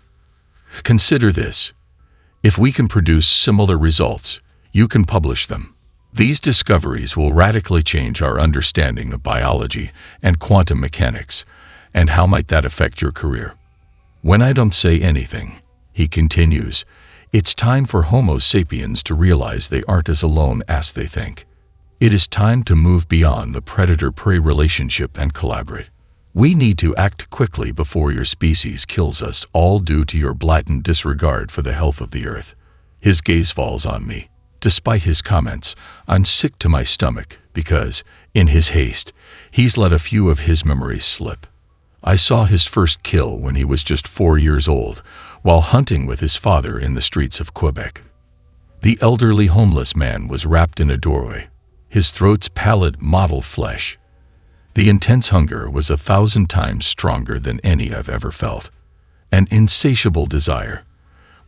Consider this. If we can produce similar results, you can publish them. These discoveries will radically change our understanding of biology and quantum mechanics, and how might that affect your career?" "When I don't say anything," he continues, "it's time for Homo sapiens to realize they aren't as alone as they think. It is time to move beyond the predator-prey relationship and collaborate. We need to act quickly before your species kills us all due to your blatant disregard for the health of the Earth." His gaze falls on me. Despite his comments, I'm sick to my stomach because, in his haste, he's let a few of his memories slip. I saw his first kill when he was just 4 years old, while hunting with his father in the streets of Quebec. The elderly homeless man was wrapped in a doorway, his throat's pallid mottled flesh. The intense hunger was 1,000 times stronger than any I've ever felt. An insatiable desire.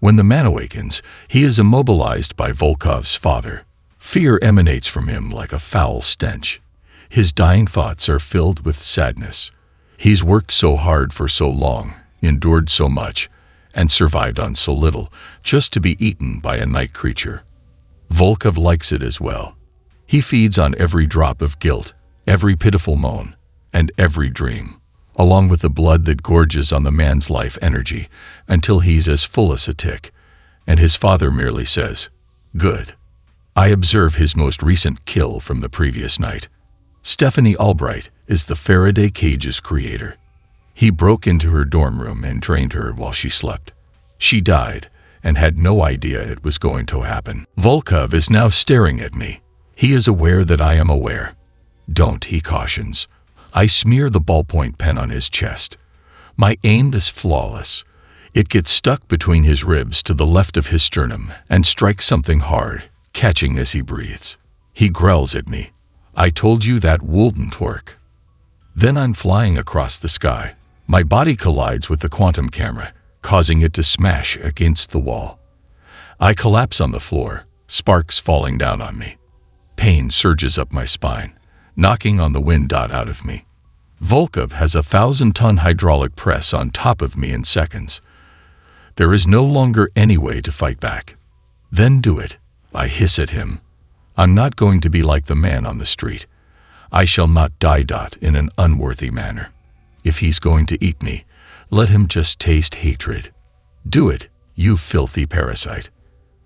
When the man awakens, he is immobilized by Volkov's father. Fear emanates from him like a foul stench. His dying thoughts are filled with sadness. He's worked so hard for so long, endured so much, and survived on so little, just to be eaten by a night creature. Volkov likes it as well. He feeds on every drop of guilt, every pitiful moan, and every dream, along with the blood that gorges on the man's life energy, until he's as full as a tick, and his father merely says, "Good." I observe his most recent kill from the previous night. Stephanie Albright is the Faraday cage's creator. He broke into her dorm room and drained her while she slept. She died and had no idea it was going to happen. Volkov is now staring at me. He is aware that I am aware. "Don't," he cautions. I smear the ballpoint pen on his chest. My aim is flawless. It gets stuck between his ribs to the left of his sternum and strikes something hard, catching as he breathes. He growls at me. "I told you that wouldn't work." Then I'm flying across the sky. My body collides with the quantum camera, causing it to smash against the wall. I collapse on the floor, sparks falling down on me. Pain surges up my spine. knocking on the wind out of me. Volkov has 1,000-ton hydraulic press on top of me in seconds. There is no longer any way to fight back. Then do it, I hiss at him. I'm not going to be like the man on the street. I shall not die in an unworthy manner. If he's going to eat me, let him just taste hatred. Do it, you filthy parasite.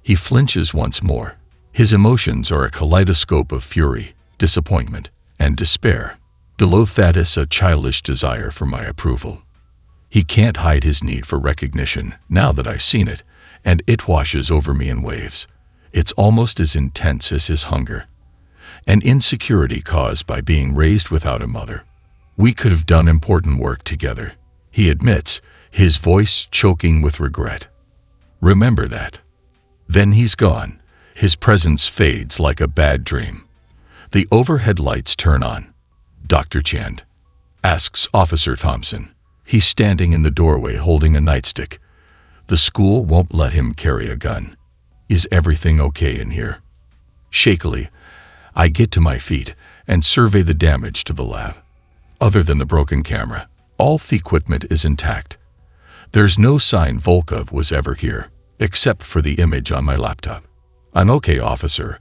He flinches once more. His emotions are a kaleidoscope of fury, disappointment, and despair. Below that is a childish desire for my approval. He can't hide his need for recognition now that I've seen it, and it washes over me in waves. It's almost as intense as his hunger. An insecurity caused by being raised without a mother. We could have done important work together, he admits, his voice choking with regret. Remember that. Then he's gone. His presence fades like a bad dream. The overhead lights turn on. Dr. Chand asks Officer Thompson. He's standing in the doorway holding a nightstick. The school won't let him carry a gun. Is everything okay in here? Shakily, I get to my feet and survey the damage to the lab. Other than the broken camera, all the equipment is intact. There's no sign Volkov was ever here, except for the image on my laptop. I'm okay, officer,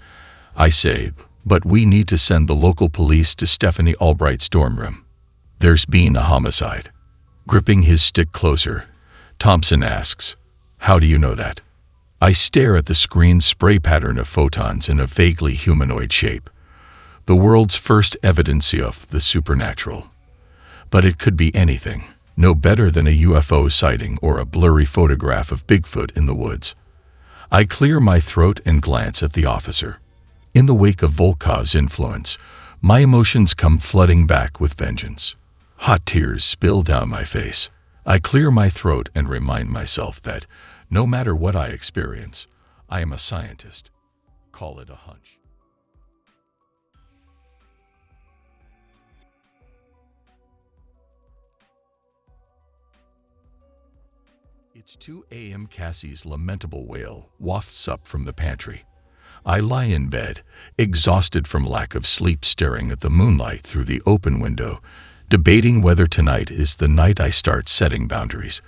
I say, but we need to send the local police to Stephanie Albright's dorm room. There's been a homicide. Gripping his stick closer, Thompson asks, how do you know that? I stare at the screen's spray pattern of photons in a vaguely humanoid shape. The world's first evidence of the supernatural. But it could be anything, no better than a UFO sighting or a blurry photograph of Bigfoot in the woods. I clear my throat and glance at the officer. In the wake of Volkov's influence, my emotions come flooding back with vengeance. Hot tears spill down my face. I clear my throat and remind myself that, no matter what I experience, I am a scientist. Call it a hunch. It's 2 a.m. Cassie's lamentable wail wafts up from the pantry. I lie in bed, exhausted from lack of sleep, staring at the moonlight through the open window, debating whether tonight is the night I start setting boundaries,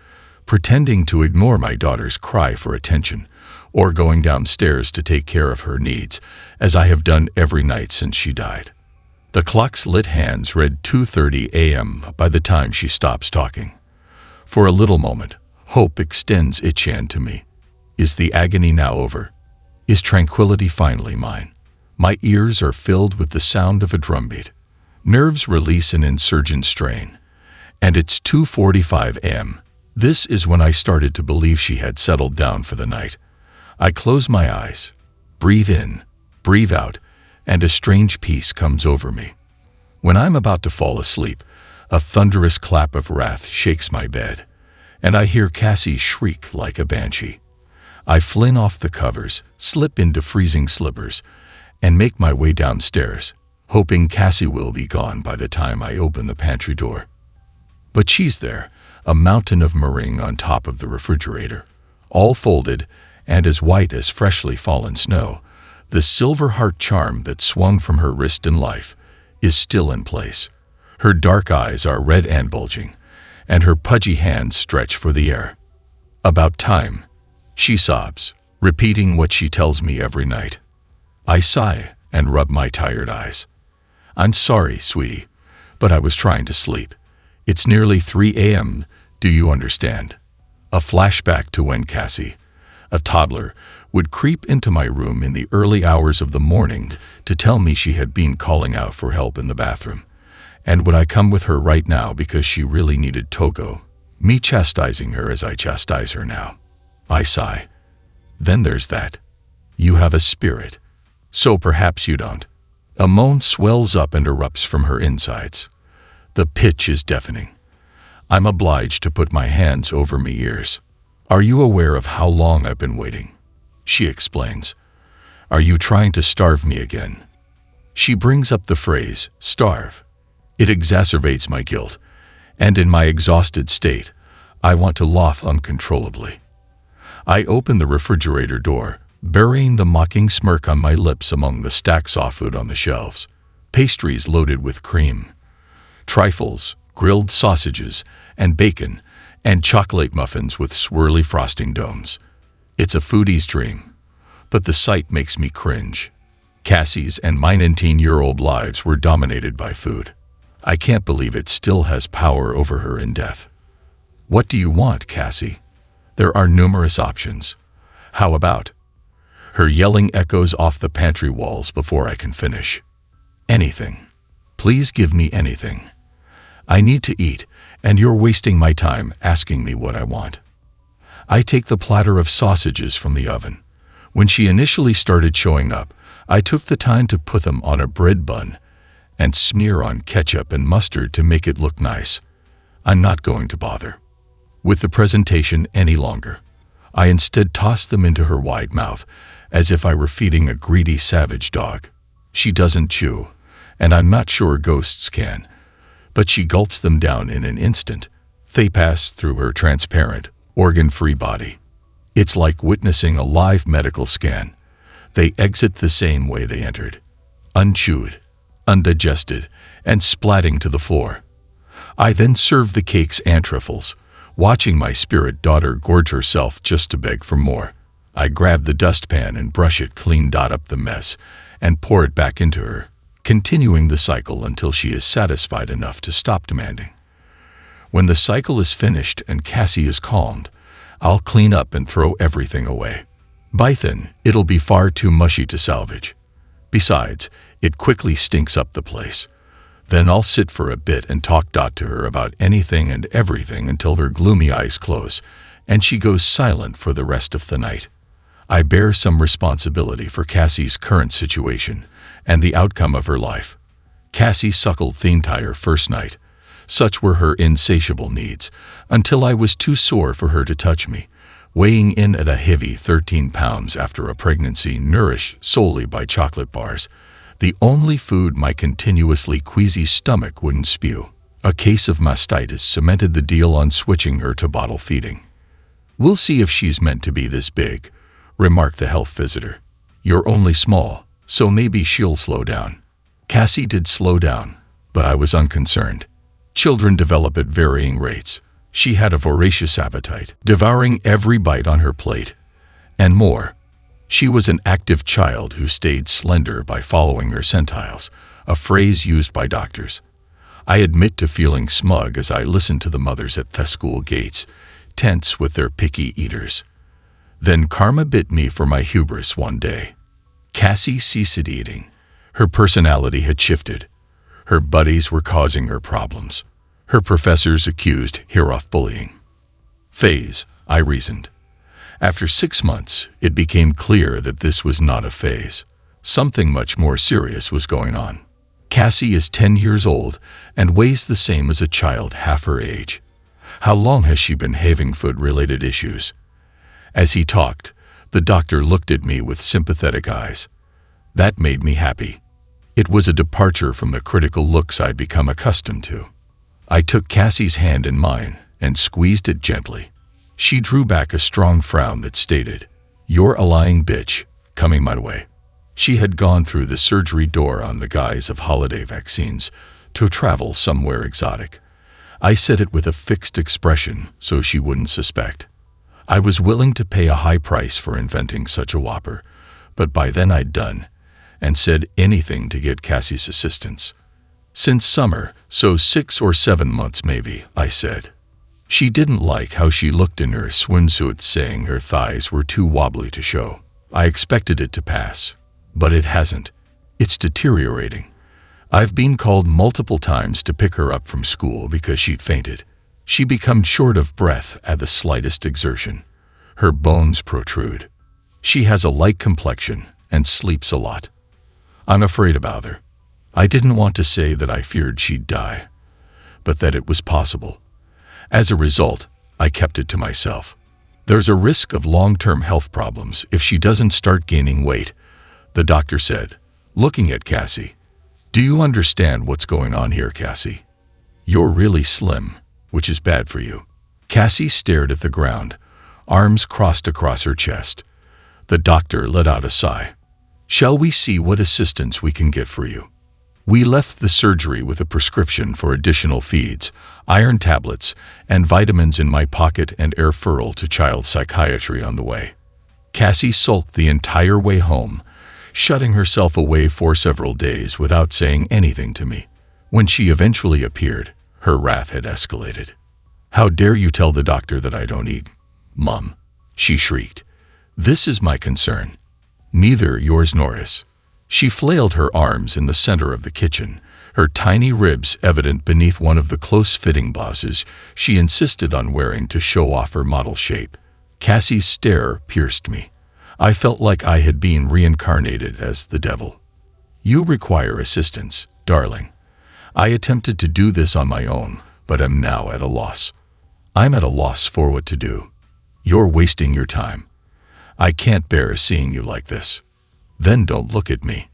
pretending to ignore my daughter's cry for attention, or going downstairs to take care of her needs, as I have done every night since she died. The clock's lit hands read 2:30 a.m. by the time she stops talking. For a little moment, hope extends its hand to me. Is the agony now over? Is tranquility finally mine? My ears are filled with the sound of a drumbeat. Nerves release an insurgent strain. And it's 2:45 a.m. This is when I started to believe she had settled down for the night. I close my eyes, breathe in, breathe out, and a strange peace comes over me. When I'm about to fall asleep, a thunderous clap of wrath shakes my bed, and I hear Cassie shriek like a banshee. I fling off the covers, slip into freezing slippers, and make my way downstairs, hoping Cassie will be gone by the time I open the pantry door. But she's there, a mountain of meringue on top of the refrigerator, all folded and as white as freshly fallen snow. The silver heart charm that swung from her wrist in life is still in place. Her dark eyes are red and bulging, and her pudgy hands stretch for the air. About time, she sobs, repeating what she tells me every night. I sigh and rub my tired eyes. I'm sorry, sweetie, but I was trying to sleep. It's nearly 3 a.m., do you understand? A flashback to when Cassie, a toddler, would creep into my room in the early hours of the morning to tell me she had been calling out for help in the bathroom. And would I come with her right now because she really needed Togo, me chastising her as I chastise her now? I sigh. Then there's that. You have a spirit. So perhaps you don't. A moan swells up and erupts from her insides. The pitch is deafening. I'm obliged to put my hands over my ears. Are you aware of how long I've been waiting? She explains. Are you trying to starve me again? She brings up the phrase, starve. It exacerbates my guilt, and in my exhausted state, I want to laugh uncontrollably. I open the refrigerator door, burying the mocking smirk on my lips among the stacks of food on the shelves. pastries loaded with cream, trifles, grilled sausages, and bacon, and chocolate muffins with swirly frosting domes. It's a foodie's dream, but the sight makes me cringe. Cassie's and my 19-year-old lives were dominated by food. I can't believe it still has power over her in death. What do you want, Cassie? There are numerous options. How about? Her yelling echoes off the pantry walls before I can finish. Anything. Please give me anything. I need to eat, and you're wasting my time asking me what I want. I take the platter of sausages from the oven. When she initially started showing up, I took the time to put them on a bread bun and smear on ketchup and mustard to make it look nice. I'm not going to bother with the presentation any longer. I instead tossed them into her wide mouth, as if I were feeding a greedy savage dog. She doesn't chew, and I'm not sure ghosts can, but she gulps them down in an instant. They pass through her transparent, organ-free body. It's like witnessing a live medical scan. They exit the same way they entered, unchewed, undigested, and splatting to the floor. I then serve the cakes and truffles, watching my spirit daughter gorge herself just to beg for more. I grab the dustpan and brush it clean, dot up the mess, and pour it back into her, continuing the cycle until she is satisfied enough to stop demanding. When the cycle is finished and Cassie is calmed, I'll clean up and throw everything away. By then, it'll be far too mushy to salvage. Besides, it quickly stinks up the place. Then I'll sit for a bit and talk to her about anything and everything until her gloomy eyes close, and she goes silent for the rest of the night. I bear some responsibility for Cassie's current situation and the outcome of her life. Cassie suckled the entire first night. Such were her insatiable needs, until I was too sore for her to touch me, weighing in at a heavy 13 pounds after a pregnancy nourished solely by chocolate bars, the only food my continuously queasy stomach wouldn't spew. A case of mastitis cemented the deal on switching her to bottle feeding. "We'll see if she's meant to be this big," remarked the health visitor. "You're only small, so maybe she'll slow down." Cassie did slow down, but I was unconcerned. Children develop at varying rates. She had a voracious appetite, devouring every bite on her plate, and more. She was an active child who stayed slender by following her centiles, a phrase used by doctors. I admit to feeling smug as I listened to the mothers at the school gates, tense with their picky eaters. Then karma bit me for my hubris one day. Cassie ceased eating. Her personality had shifted. Her buddies were causing her problems. Her professors accused her of bullying. Phase, I reasoned. After 6 months, it became clear that this was not a phase. Something much more serious was going on. Cassie is 10 years old and weighs the same as a child half her age. How long has she been having food-related issues? As he talked, the doctor looked at me with sympathetic eyes. That made me happy. It was a departure from the critical looks I'd become accustomed to. I took Cassie's hand in mine and squeezed it gently. She drew back a strong frown that stated, "You're a lying bitch, coming my way." She had gone through the surgery door on the guise of holiday vaccines to travel somewhere exotic. I said it with a fixed expression so she wouldn't suspect. I was willing to pay a high price for inventing such a whopper, but by then I'd done, and said anything to get Cassie's assistance. "Since summer, so 6 or 7 months maybe," I said. She didn't like how she looked in her swimsuit, saying her thighs were too wobbly to show. I expected it to pass, but it hasn't. It's deteriorating. I've been called multiple times to pick her up from school because she'd fainted. She becomes short of breath at the slightest exertion. Her bones protrude. She has a light complexion and sleeps a lot. I'm afraid about her. I didn't want to say that I feared she'd die, but that it was possible. As a result, I kept it to myself. There's a risk of long-term health problems if she doesn't start gaining weight, the doctor said, looking at Cassie. "Do you understand what's going on here, Cassie? You're really slim, which is bad for you." Cassie stared at the ground, arms crossed across her chest. The doctor let out a sigh. "Shall we see what assistance we can get for you?" We left the surgery with a prescription for additional feeds, iron tablets, and vitamins in my pocket and a referral to child psychiatry on the way. Cassie sulked the entire way home, shutting herself away for several days without saying anything to me. When she eventually appeared, her wrath had escalated. "How dare you tell the doctor that I don't eat, Mom?" she shrieked. "This is my concern. Neither yours nor his." She flailed her arms in the center of the kitchen, her tiny ribs evident beneath one of the close-fitting blouses she insisted on wearing to show off her model shape. Cassie's stare pierced me. I felt like I had been reincarnated as the devil. "You require assistance, darling. I attempted to do this on my own, but am now at a loss. I'm at a loss for what to do. You're wasting your time. I can't bear seeing you like this." "Then don't look at me."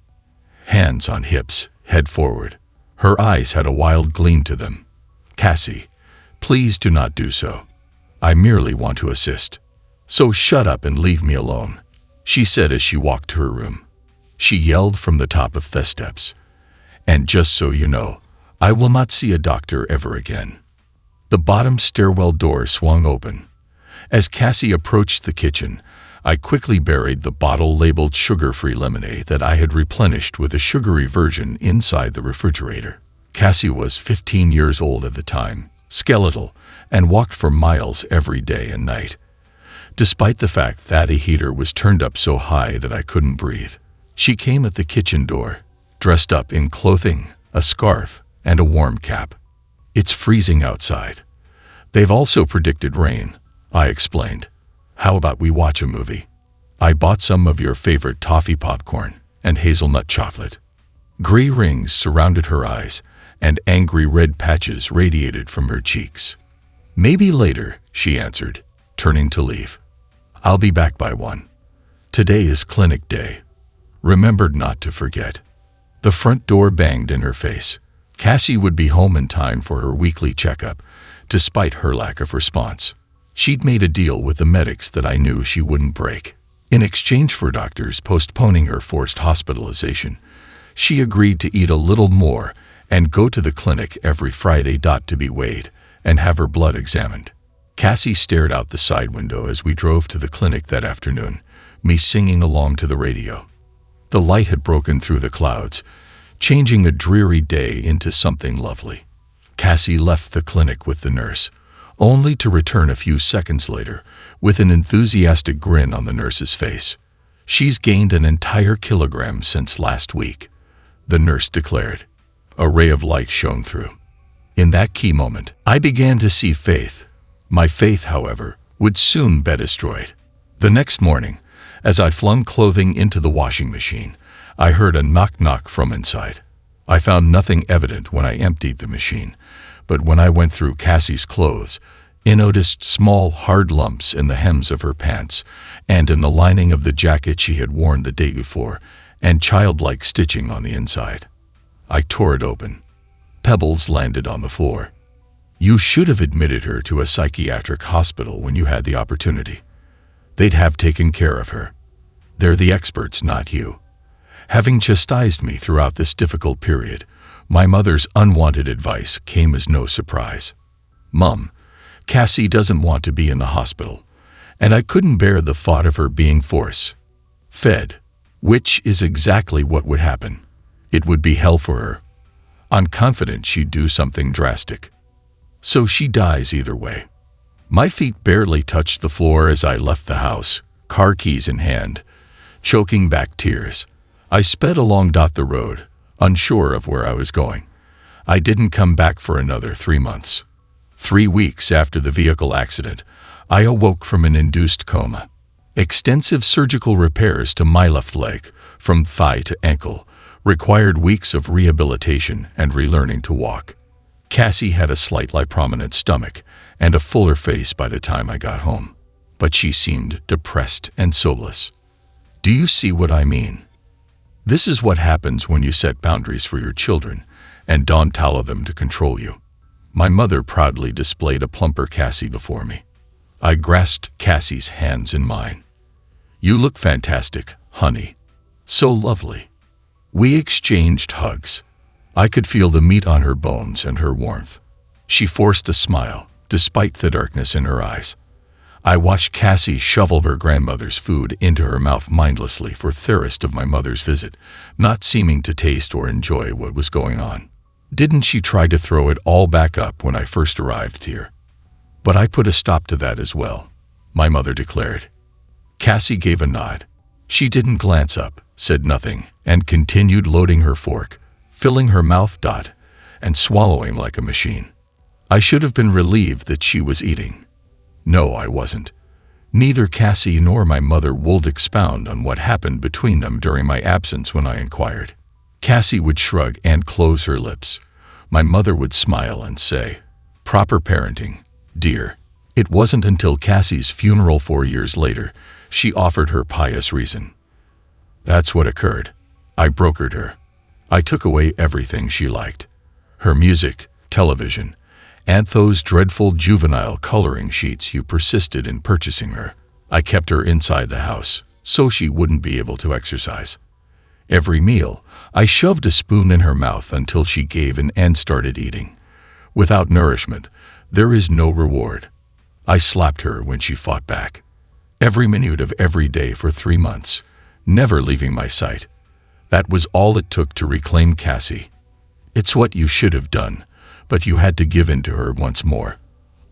Hands on hips, head forward. Her eyes had a wild gleam to them. "Cassie, please do not do so. I merely want to assist. So shut up and leave me alone," she said as she walked to her room. She yelled from the top of the steps. "And just so you know, I will not see a doctor ever again." The bottom stairwell door swung open. As Cassie approached the kitchen, I quickly buried the bottle labeled sugar-free lemonade that I had replenished with a sugary version inside the refrigerator. Cassie was 15 years old at the time, skeletal, and walked for miles every day and night, despite the fact that a heater was turned up so high that I couldn't breathe. She came at the kitchen door, dressed up in clothing, a scarf, and a warm cap. "It's freezing outside. They've also predicted rain," I explained. "How about we watch a movie? I bought some of your favorite toffee popcorn and hazelnut chocolate." Gray rings surrounded her eyes, and angry red patches radiated from her cheeks. "Maybe later," she answered, turning to leave. "I'll be back by 1. Today is clinic day. Remember not to forget." The front door banged in her face. Cassie would be home in time for her weekly checkup, despite her lack of response. She'd made a deal with the medics that I knew she wouldn't break. In exchange for doctors postponing her forced hospitalization, she agreed to eat a little more and go to the clinic every Friday to be weighed and have her blood examined. Cassie stared out the side window as we drove to the clinic that afternoon, me singing along to the radio. The light had broken through the clouds, changing a dreary day into something lovely. Cassie left the clinic with the nurse, only to return a few seconds later with an enthusiastic grin on the nurse's face. "She's gained an entire kilogram since last week," the nurse declared. A ray of light shone through. In that key moment, I began to see faith. My faith, however, would soon be destroyed. The next morning, as I flung clothing into the washing machine, I heard a knock-knock from inside. I found nothing evident when I emptied the machine, but when I went through Cassie's clothes, I noticed small, hard lumps in the hems of her pants and in the lining of the jacket she had worn the day before, and childlike stitching on the inside. I tore it open. Pebbles landed on the floor. "You should have admitted her to a psychiatric hospital when you had the opportunity. They'd have taken care of her. They're the experts, not you." Having chastised me throughout this difficult period, my mother's unwanted advice came as no surprise. "Mom, Cassie doesn't want to be in the hospital," and I couldn't bear the thought of her being force-fed, which is exactly what would happen. It would be hell for her. I'm confident she'd do something drastic. So she dies either way. My feet barely touched the floor as I left the house, car keys in hand, choking back tears. I sped along the road, unsure of where I was going. I didn't come back for another 3 months. 3 weeks after the vehicle accident, I awoke from an induced coma. Extensive surgical repairs to my left leg, from thigh to ankle, required weeks of rehabilitation and relearning to walk. Cassie had a slightly prominent stomach and a fuller face by the time I got home, but she seemed depressed and soulless. Do you see what I mean? This is what happens when you set boundaries for your children and don't allow them to control you. My mother proudly displayed a plumper Cassie before me. I grasped Cassie's hands in mine. "You look fantastic, honey. So lovely." We exchanged hugs. I could feel the meat on her bones and her warmth. She forced a smile, despite the darkness in her eyes. I watched Cassie shovel her grandmother's food into her mouth mindlessly for thirst of my mother's visit, not seeming to taste or enjoy what was going on. Didn't she try to throw it all back up when I first arrived here? But I put a stop to that as well, my mother declared. Cassie gave a nod. She didn't glance up, said nothing, and continued loading her fork, filling her mouth and swallowing like a machine. I should have been relieved that she was eating. No, I wasn't. Neither Cassie nor my mother would expound on what happened between them during my absence when I inquired. Cassie would shrug and close her lips. My mother would smile and say, "Proper parenting, dear." It wasn't until Cassie's funeral 4 years later she offered her pious reason. That's what occurred. I brokered her. I took away everything she liked. Her music, television, and those dreadful juvenile coloring sheets you persisted in purchasing her. I kept her inside the house, so she wouldn't be able to exercise. Every meal, I shoved a spoon in her mouth until she gave in and started eating. Without nourishment, there is no reward. I slapped her when she fought back. Every minute of every day for 3 months, never leaving my sight. That was all it took to reclaim Cassie. It's what you should have done, but you had to give in to her once more.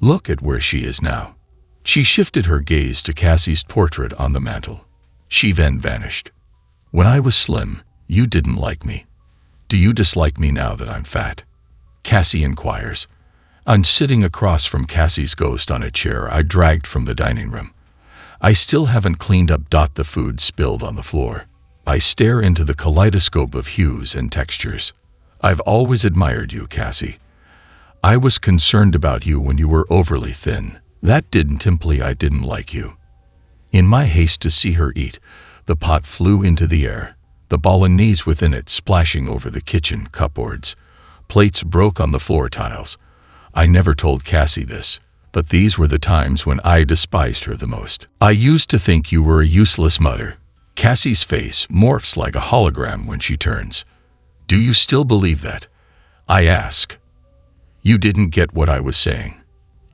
Look at where she is now. She shifted her gaze to Cassie's portrait on the mantel. She then vanished. When I was slim, you didn't like me. Do you dislike me now that I'm fat? Cassie inquires. I'm sitting across from Cassie's ghost on a chair I dragged from the dining room. I still haven't cleaned up the food spilled on the floor. I stare into the kaleidoscope of hues and textures. I've always admired you, Cassie. I was concerned about you when you were overly thin. That didn't imply I didn't like you. In my haste to see her eat, the pot flew into the air, the bolognese within it splashing over the kitchen cupboards. Plates broke on the floor tiles. I never told Cassie this, but these were the times when I despised her the most. I used to think you were a useless mother. Cassie's face morphs like a hologram when she turns. Do you still believe that? I ask. You didn't get what I was saying.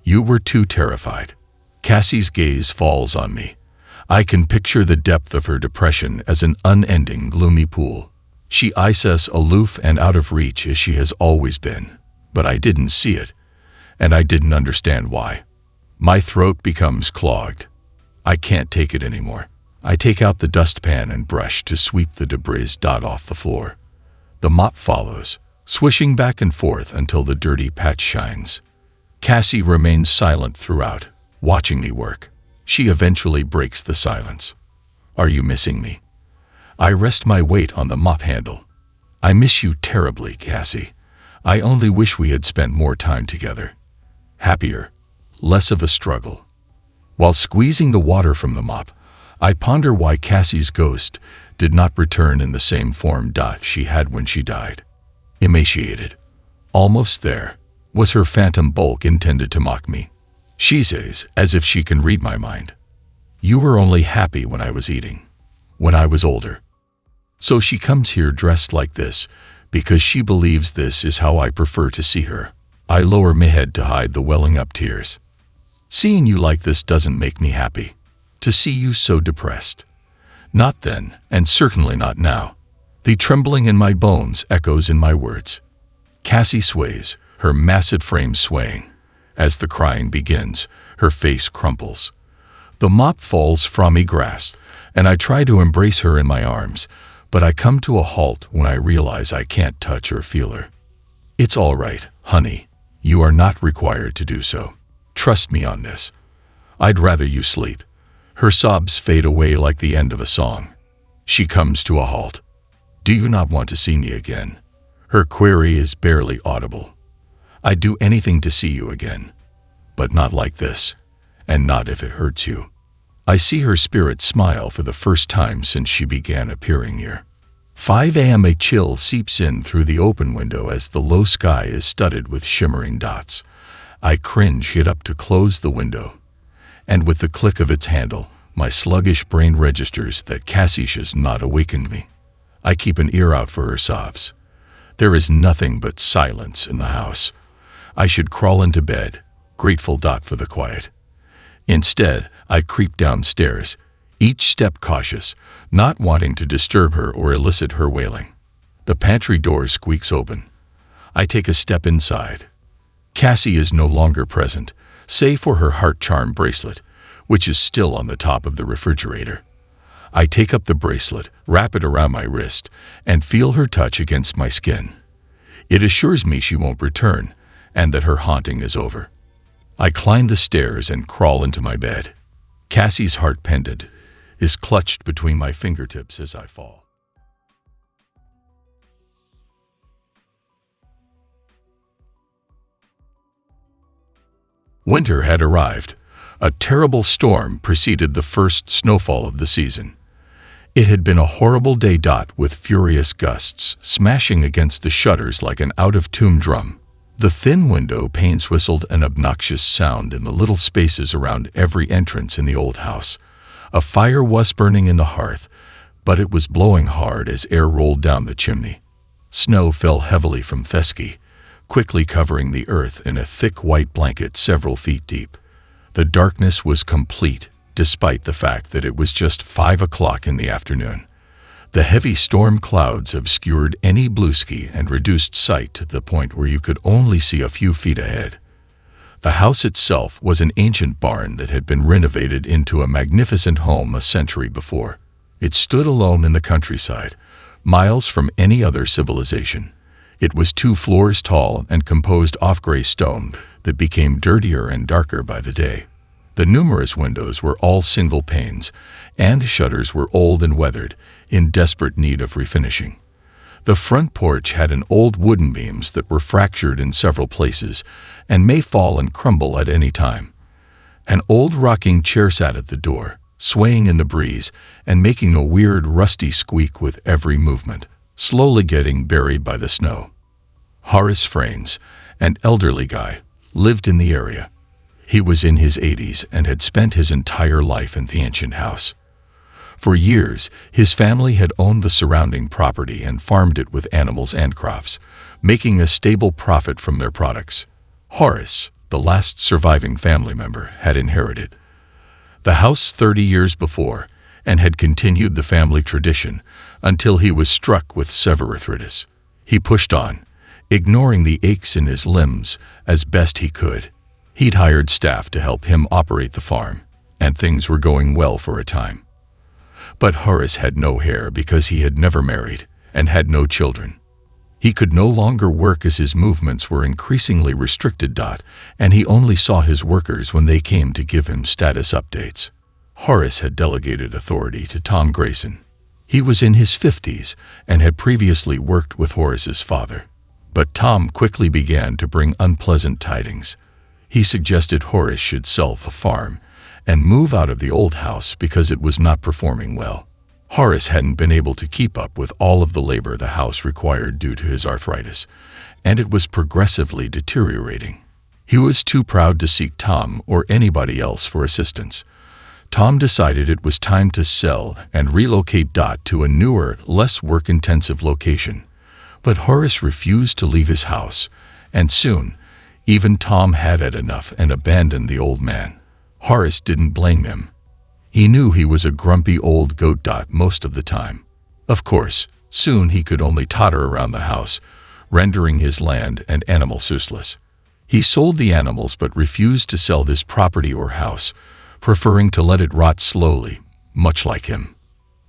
You were too terrified. Cassie's gaze falls on me. I can picture the depth of her depression as an unending, gloomy pool. She eyes us aloof and out of reach as she has always been. But I didn't see it, and I didn't understand why. My throat becomes clogged. I can't take it anymore. I take out the dustpan and brush to sweep the debris off the floor. The mop follows, swishing back and forth until the dirty patch shines. Cassie remains silent throughout, watching me work. She eventually breaks the silence. Are you missing me? I rest my weight on the mop handle. I miss you terribly, Cassie. I only wish we had spent more time together. Happier, less of a struggle. While squeezing the water from the mop, I ponder why Cassie's ghost did not return in the same form she had when she died. Emaciated, almost there, was her phantom bulk intended to mock me. She says, as if she can read my mind. You were only happy when I was eating, when I was older. So she comes here dressed like this, because she believes this is how I prefer to see her. I lower my head to hide the welling up tears. Seeing you like this doesn't make me happy. To see you so depressed. Not then, and certainly not now. The trembling in my bones echoes in my words. Cassie sways, her massive frame swaying. As the crying begins, her face crumples. The mop falls from me grasp, and I try to embrace her in my arms, but I come to a halt when I realize I can't touch or feel her. It's all right, honey. You are not required to do so. Trust me on this. I'd rather you sleep. Her sobs fade away like the end of a song. She comes to a halt. Do you not want to see me again? Her query is barely audible. I'd do anything to see you again, but not like this, and not if it hurts you. I see her spirit smile for the first time since she began appearing here. 5 a.m. A chill seeps in through the open window as the low sky is studded with shimmering dots. I cringe, get up to close the window, and with the click of its handle, my sluggish brain registers that Cassie has not awakened me. I keep an ear out for her sobs. There is nothing but silence in the house. I should crawl into bed, grateful for the quiet. Instead, I creep downstairs, each step cautious, not wanting to disturb her or elicit her wailing. The pantry door squeaks open. I take a step inside. Cassie is no longer present, save for her heart charm bracelet, which is still on the top of the refrigerator. I take up the bracelet, wrap it around my wrist, and feel her touch against my skin. It assures me she won't return, and that her haunting is over. I climb the stairs and crawl into my bed. Cassie's heart pendant is clutched between my fingertips as I fall. Winter had arrived. A terrible storm preceded the first snowfall of the season. It had been a horrible day, with furious gusts smashing against the shutters like an out-of-tune drum. The thin window panes whistled an obnoxious sound in the little spaces around every entrance in the old house. A fire was burning in the hearth, but it was blowing hard as air rolled down the chimney. Snow fell heavily from Thesky, quickly covering the earth in a thick white blanket several feet deep. The darkness was complete, despite the fact that it was just 5 o'clock in the afternoon. The heavy storm clouds obscured any blue sky and reduced sight to the point where you could only see a few feet ahead. The house itself was an ancient barn that had been renovated into a magnificent home a century before. It stood alone in the countryside, miles from any other civilization. It was 2 floors tall and composed of gray stone that became dirtier and darker by the day. The numerous windows were all single panes, and the shutters were old and weathered, in desperate need of refinishing. The front porch had an old wooden beams that were fractured in several places and may fall and crumble at any time. An old rocking chair sat at the door, swaying in the breeze and making a weird rusty squeak with every movement, slowly getting buried by the snow. Horace Fraines, an elderly guy, lived in the area. He was in his 80s and had spent his entire life in the ancient house. For years, his family had owned the surrounding property and farmed it with animals and crops, making a stable profit from their products. Horace, the last surviving family member, had inherited the house 30 years before and had continued the family tradition until he was struck with severe arthritis. He pushed on, ignoring the aches in his limbs as best he could. He'd hired staff to help him operate the farm, and things were going well for a time. But Horace had no hair because he had never married and had no children. He could no longer work as his movements were increasingly restricted, and he only saw his workers when they came to give him status updates. Horace had delegated authority to Tom Grayson. He was in his 50s and had previously worked with Horace's father. But Tom quickly began to bring unpleasant tidings. He suggested Horace should sell the farm and move out of the old house because it was not performing well. Horace hadn't been able to keep up with all of the labor the house required due to his arthritis, and it was progressively deteriorating. He was too proud to seek Tom or anybody else for assistance. Tom decided it was time to sell and relocate to a newer, less work-intensive location. But Horace refused to leave his house, and soon, even Tom had had enough and abandoned the old man. Horace didn't blame him. He knew he was a grumpy old goat most of the time. Of course, soon he could only totter around the house, rendering his land and animals useless. He sold the animals but refused to sell this property or house, preferring to let it rot slowly, much like him.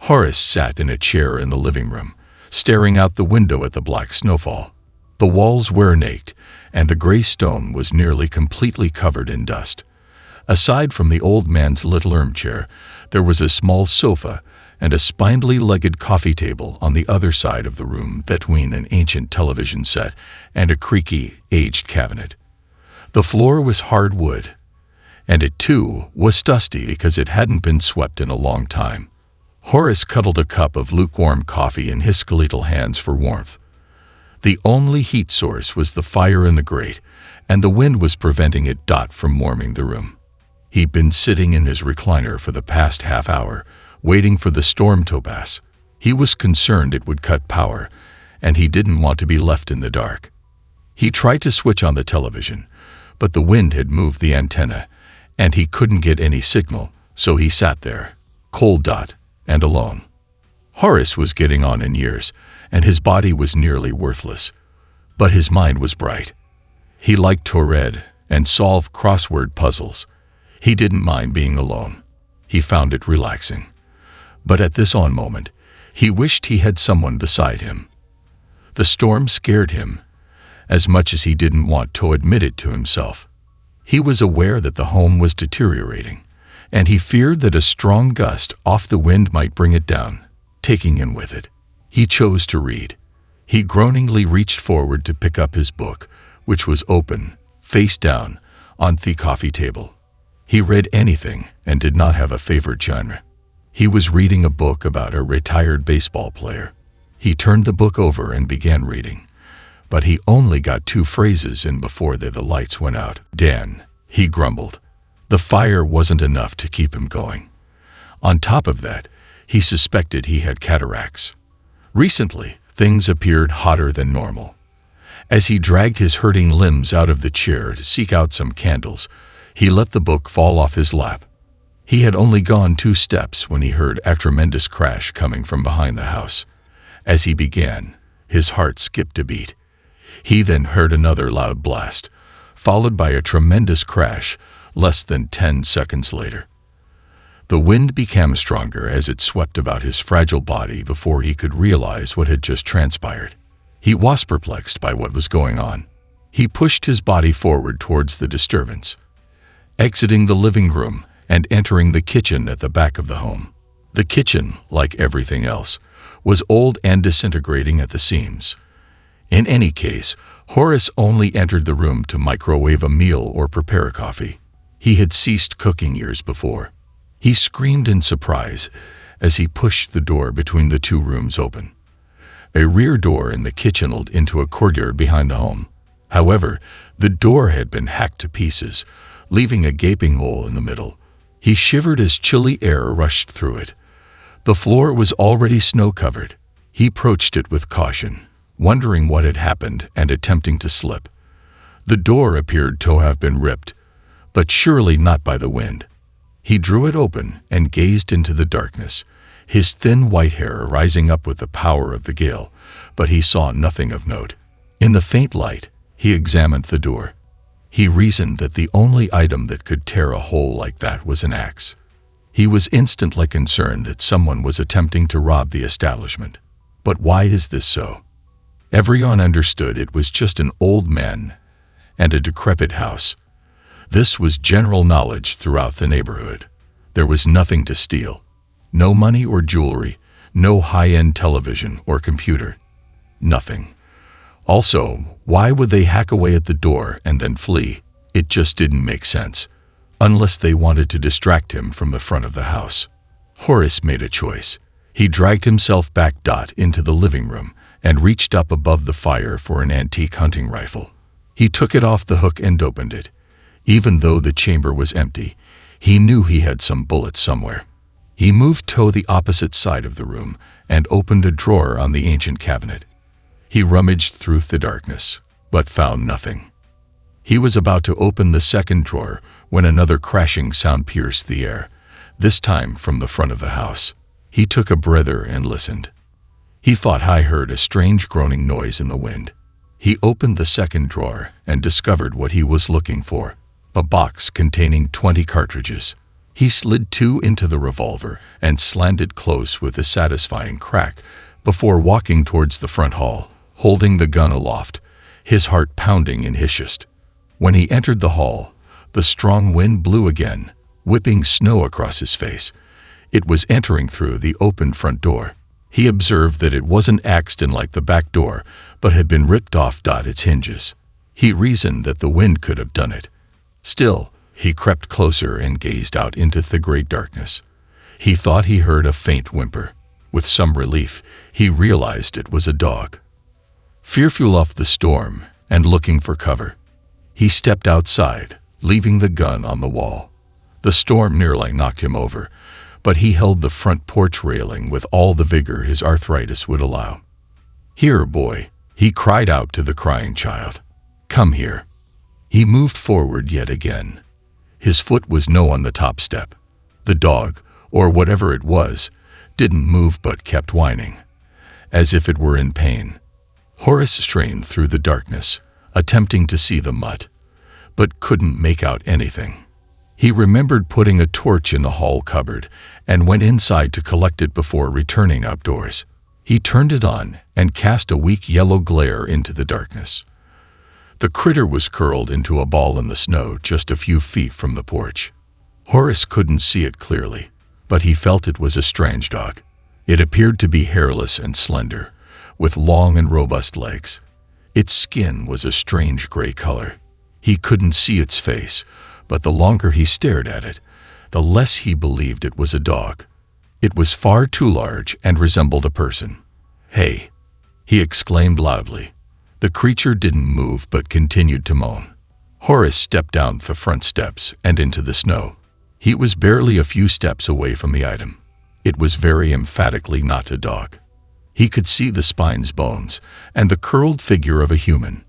Horace sat in a chair in the living room, staring out the window at the black snowfall. The walls were naked, and the gray stone was nearly completely covered in dust. Aside from the old man's little armchair, there was a small sofa and a spindly-legged coffee table on the other side of the room between an ancient television set and a creaky, aged cabinet. The floor was hard wood, and it too was dusty because it hadn't been swept in a long time. Horace cuddled a cup of lukewarm coffee in his skeletal hands for warmth. The only heat source was the fire in the grate, and the wind was preventing it from warming the room. He'd been sitting in his recliner for the past half hour, waiting for the storm to pass. He was concerned it would cut power, and he didn't want to be left in the dark. He tried to switch on the television, but the wind had moved the antenna, and he couldn't get any signal, so he sat there, cold and alone. Horace was getting on in years, and his body was nearly worthless, but his mind was bright. He liked to read and solve crossword puzzles. He didn't mind being alone. He found it relaxing. But at this on moment, he wished he had someone beside him. The storm scared him, as much as he didn't want to admit it to himself. He was aware that the home was deteriorating, and he feared that a strong gust off the wind might bring it down, taking him with it. He chose to read. He groaningly reached forward to pick up his book, which was open, face down, on the coffee table. He read anything and did not have a favorite genre. He was reading a book about a retired baseball player. He turned the book over and began reading, but he only got 2 phrases in before the lights went out. "Dan," he grumbled. The fire wasn't enough to keep him going. On top of that, he suspected he had cataracts. Recently, things appeared hotter than normal. As he dragged his hurting limbs out of the chair to seek out some candles, he let the book fall off his lap. He had only gone 2 steps when he heard a tremendous crash coming from behind the house. As he began, his heart skipped a beat. He then heard another loud blast, followed by a tremendous crash less than 10 seconds later. The wind became stronger as it swept about his fragile body before he could realize what had just transpired. He was perplexed by what was going on. He pushed his body forward towards the disturbance, exiting the living room and entering the kitchen at the back of the home. The kitchen, like everything else, was old and disintegrating at the seams. In any case, Horace only entered the room to microwave a meal or prepare a coffee. He had ceased cooking years before. He screamed in surprise as he pushed the door between the 2 rooms open. A rear door in the kitchen led into a courtyard behind the home. However, the door had been hacked to pieces, leaving a gaping hole in the middle. He shivered as chilly air rushed through it. The floor was already snow-covered. He approached it with caution, wondering what had happened and attempting to slip. The door appeared to have been ripped, but surely not by the wind. He drew it open and gazed into the darkness, his thin white hair rising up with the power of the gale, but he saw nothing of note. In the faint light, he examined the door. He reasoned that the only item that could tear a hole like that was an axe. He was instantly concerned that someone was attempting to rob the establishment. But why is this so? Everyone understood it was just an old man and a decrepit house. This was general knowledge throughout the neighborhood. There was nothing to steal. No money or jewelry, no high-end television or computer. Nothing. Also, why would they hack away at the door and then flee? It just didn't make sense, unless they wanted to distract him from the front of the house. Horace made a choice. He dragged himself back into the living room and reached up above the fire for an antique hunting rifle. He took it off the hook and opened it. Even though the chamber was empty, he knew he had some bullets somewhere. He moved to the opposite side of the room and opened a drawer on the ancient cabinet. He rummaged through the darkness, but found nothing. He was about to open the second drawer when another crashing sound pierced the air, this time from the front of the house. He took a breather and listened. He thought he heard a strange groaning noise in the wind. He opened the second drawer and discovered what he was looking for. A box containing 20 cartridges. He slid 2 into the revolver and slammed it close with a satisfying crack before walking towards the front hall, holding the gun aloft, his heart pounding in his chest. When he entered the hall, the strong wind blew again, whipping snow across his face. It was entering through the open front door. He observed that it wasn't axed in like the back door, but had been ripped off its hinges. He reasoned that the wind could have done it. Still, he crept closer and gazed out into the great darkness. He thought he heard a faint whimper. With some relief, he realized it was a dog. Fearful of the storm and looking for cover, he stepped outside, leaving the gun on the wall. The storm nearly knocked him over, but he held the front porch railing with all the vigor his arthritis would allow. "Here, boy," he cried out to the crying child. "Come here." He moved forward yet again. His foot was on the top step. The dog, or whatever it was, didn't move but kept whining, as if it were in pain. Horace strained through the darkness, attempting to see the mutt, but couldn't make out anything. He remembered putting a torch in the hall cupboard and went inside to collect it before returning outdoors. He turned it on and cast a weak yellow glare into the darkness. The critter was curled into a ball in the snow just a few feet from the porch. Horace couldn't see it clearly, but he felt it was a strange dog. It appeared to be hairless and slender, with long and robust legs. Its skin was a strange gray color. He couldn't see its face, but the longer he stared at it, the less he believed it was a dog. It was far too large and resembled a person. "Hey!" he exclaimed loudly. The creature didn't move but continued to moan. Horace stepped down the front steps and into the snow. He was barely a few steps away from the item. It was very emphatically not a dog. He could see the spine's bones and the curled figure of a human.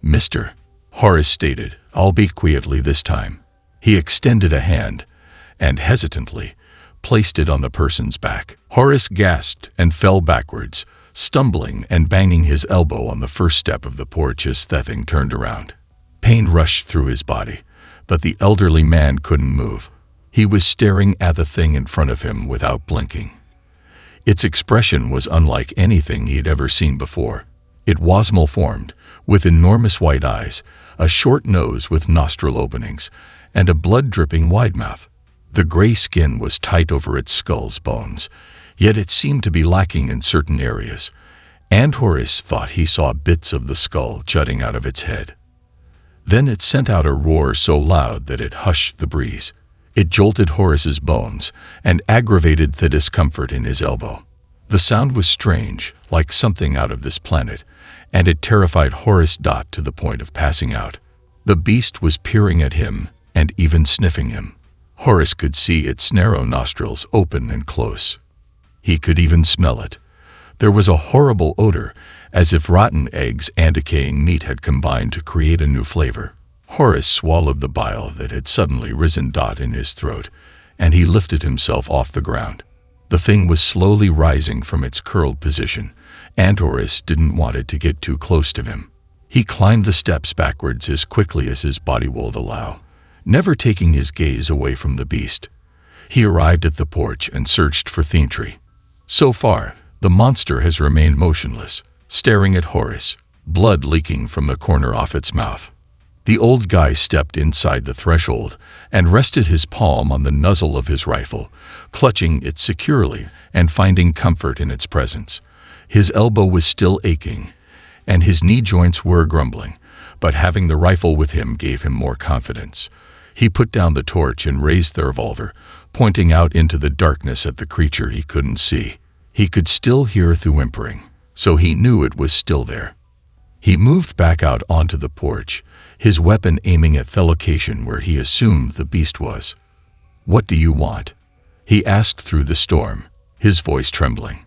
"Mister," Horace stated, albeit quietly this time. He extended a hand and, hesitantly, placed it on the person's back. Horace gasped and fell backwards, stumbling and banging his elbow on the first step of the porch as the thing turned around. Pain rushed through his body, but the elderly man couldn't move. He was staring at the thing in front of him without blinking. Its expression was unlike anything he'd ever seen before. It was malformed, with enormous white eyes, a short nose with nostril openings, and a blood-dripping wide mouth. The gray skin was tight over its skull's bones, yet it seemed to be lacking in certain areas, and Horace thought he saw bits of the skull jutting out of its head. Then it sent out a roar so loud that it hushed the breeze. It jolted Horace's bones and aggravated the discomfort in his elbow. The sound was strange, like something out of this planet, and it terrified Horace to the point of passing out. The beast was peering at him and even sniffing him. Horace could see its narrow nostrils open and close. He could even smell it. There was a horrible odor, as if rotten eggs and decaying meat had combined to create a new flavor. Horace swallowed the bile that had suddenly risen in his throat, and he lifted himself off the ground. The thing was slowly rising from its curled position, and Horace didn't want it to get too close to him. He climbed the steps backwards as quickly as his body would allow, never taking his gaze away from the beast. He arrived at the porch and searched for Thientry. So far, the monster has remained motionless, staring at Horace, blood leaking from the corner of its mouth. The old guy stepped inside the threshold and rested his palm on the muzzle of his rifle, clutching it securely and finding comfort in its presence. His elbow was still aching, and his knee joints were grumbling, but having the rifle with him gave him more confidence. He put down the torch and raised the revolver, pointing out into the darkness at the creature he couldn't see. He could still hear the whimpering, so he knew it was still there. He moved back out onto the porch, his weapon aiming at the location where he assumed the beast was. "What do you want?" he asked through the storm, his voice trembling.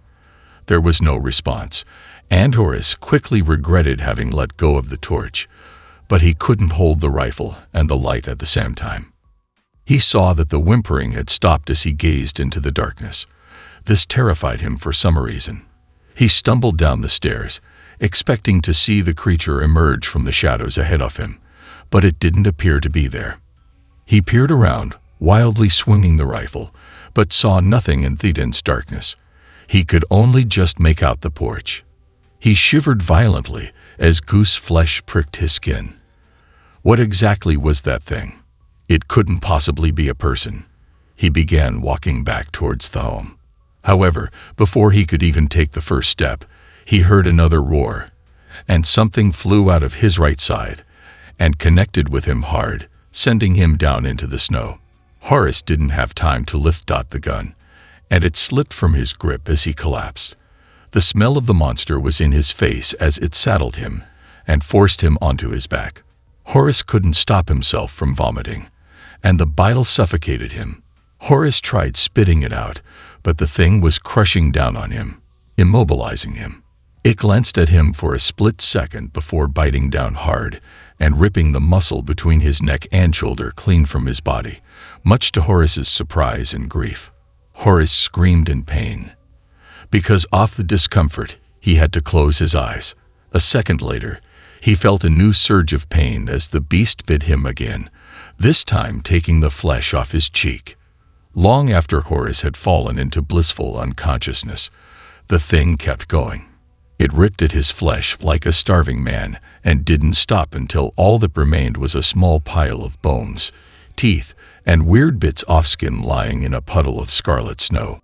There was no response, and Horace quickly regretted having let go of the torch, but he couldn't hold the rifle and the light at the same time. He saw that the whimpering had stopped as he gazed into the darkness. This terrified him for some reason. He stumbled down the stairs, expecting to see the creature emerge from the shadows ahead of him, but it didn't appear to be there. He peered around, wildly swinging the rifle, but saw nothing in the dense darkness. He could only just make out the porch. He shivered violently as goose flesh pricked his skin. What exactly was that thing? It couldn't possibly be a person. He began walking back towards the home. However, before he could even take the first step, he heard another roar, and something flew out of his right side and connected with him hard, sending him down into the snow. Horace didn't have time to lift the gun, and it slipped from his grip as he collapsed. The smell of the monster was in his face as it saddled him and forced him onto his back. Horace couldn't stop himself from vomiting, and the bile suffocated him. Horace tried spitting it out, but the thing was crushing down on him, immobilizing him. It glanced at him for a split second before biting down hard and ripping the muscle between his neck and shoulder clean from his body, much to Horace's surprise and grief. Horace screamed in pain. Because of the discomfort, he had to close his eyes. A second later, he felt a new surge of pain as the beast bit him again, this time taking the flesh off his cheek. Long after Horace had fallen into blissful unconsciousness, the thing kept going. It ripped at his flesh like a starving man and didn't stop until all that remained was a small pile of bones, teeth, and weird bits of skin lying in a puddle of scarlet snow.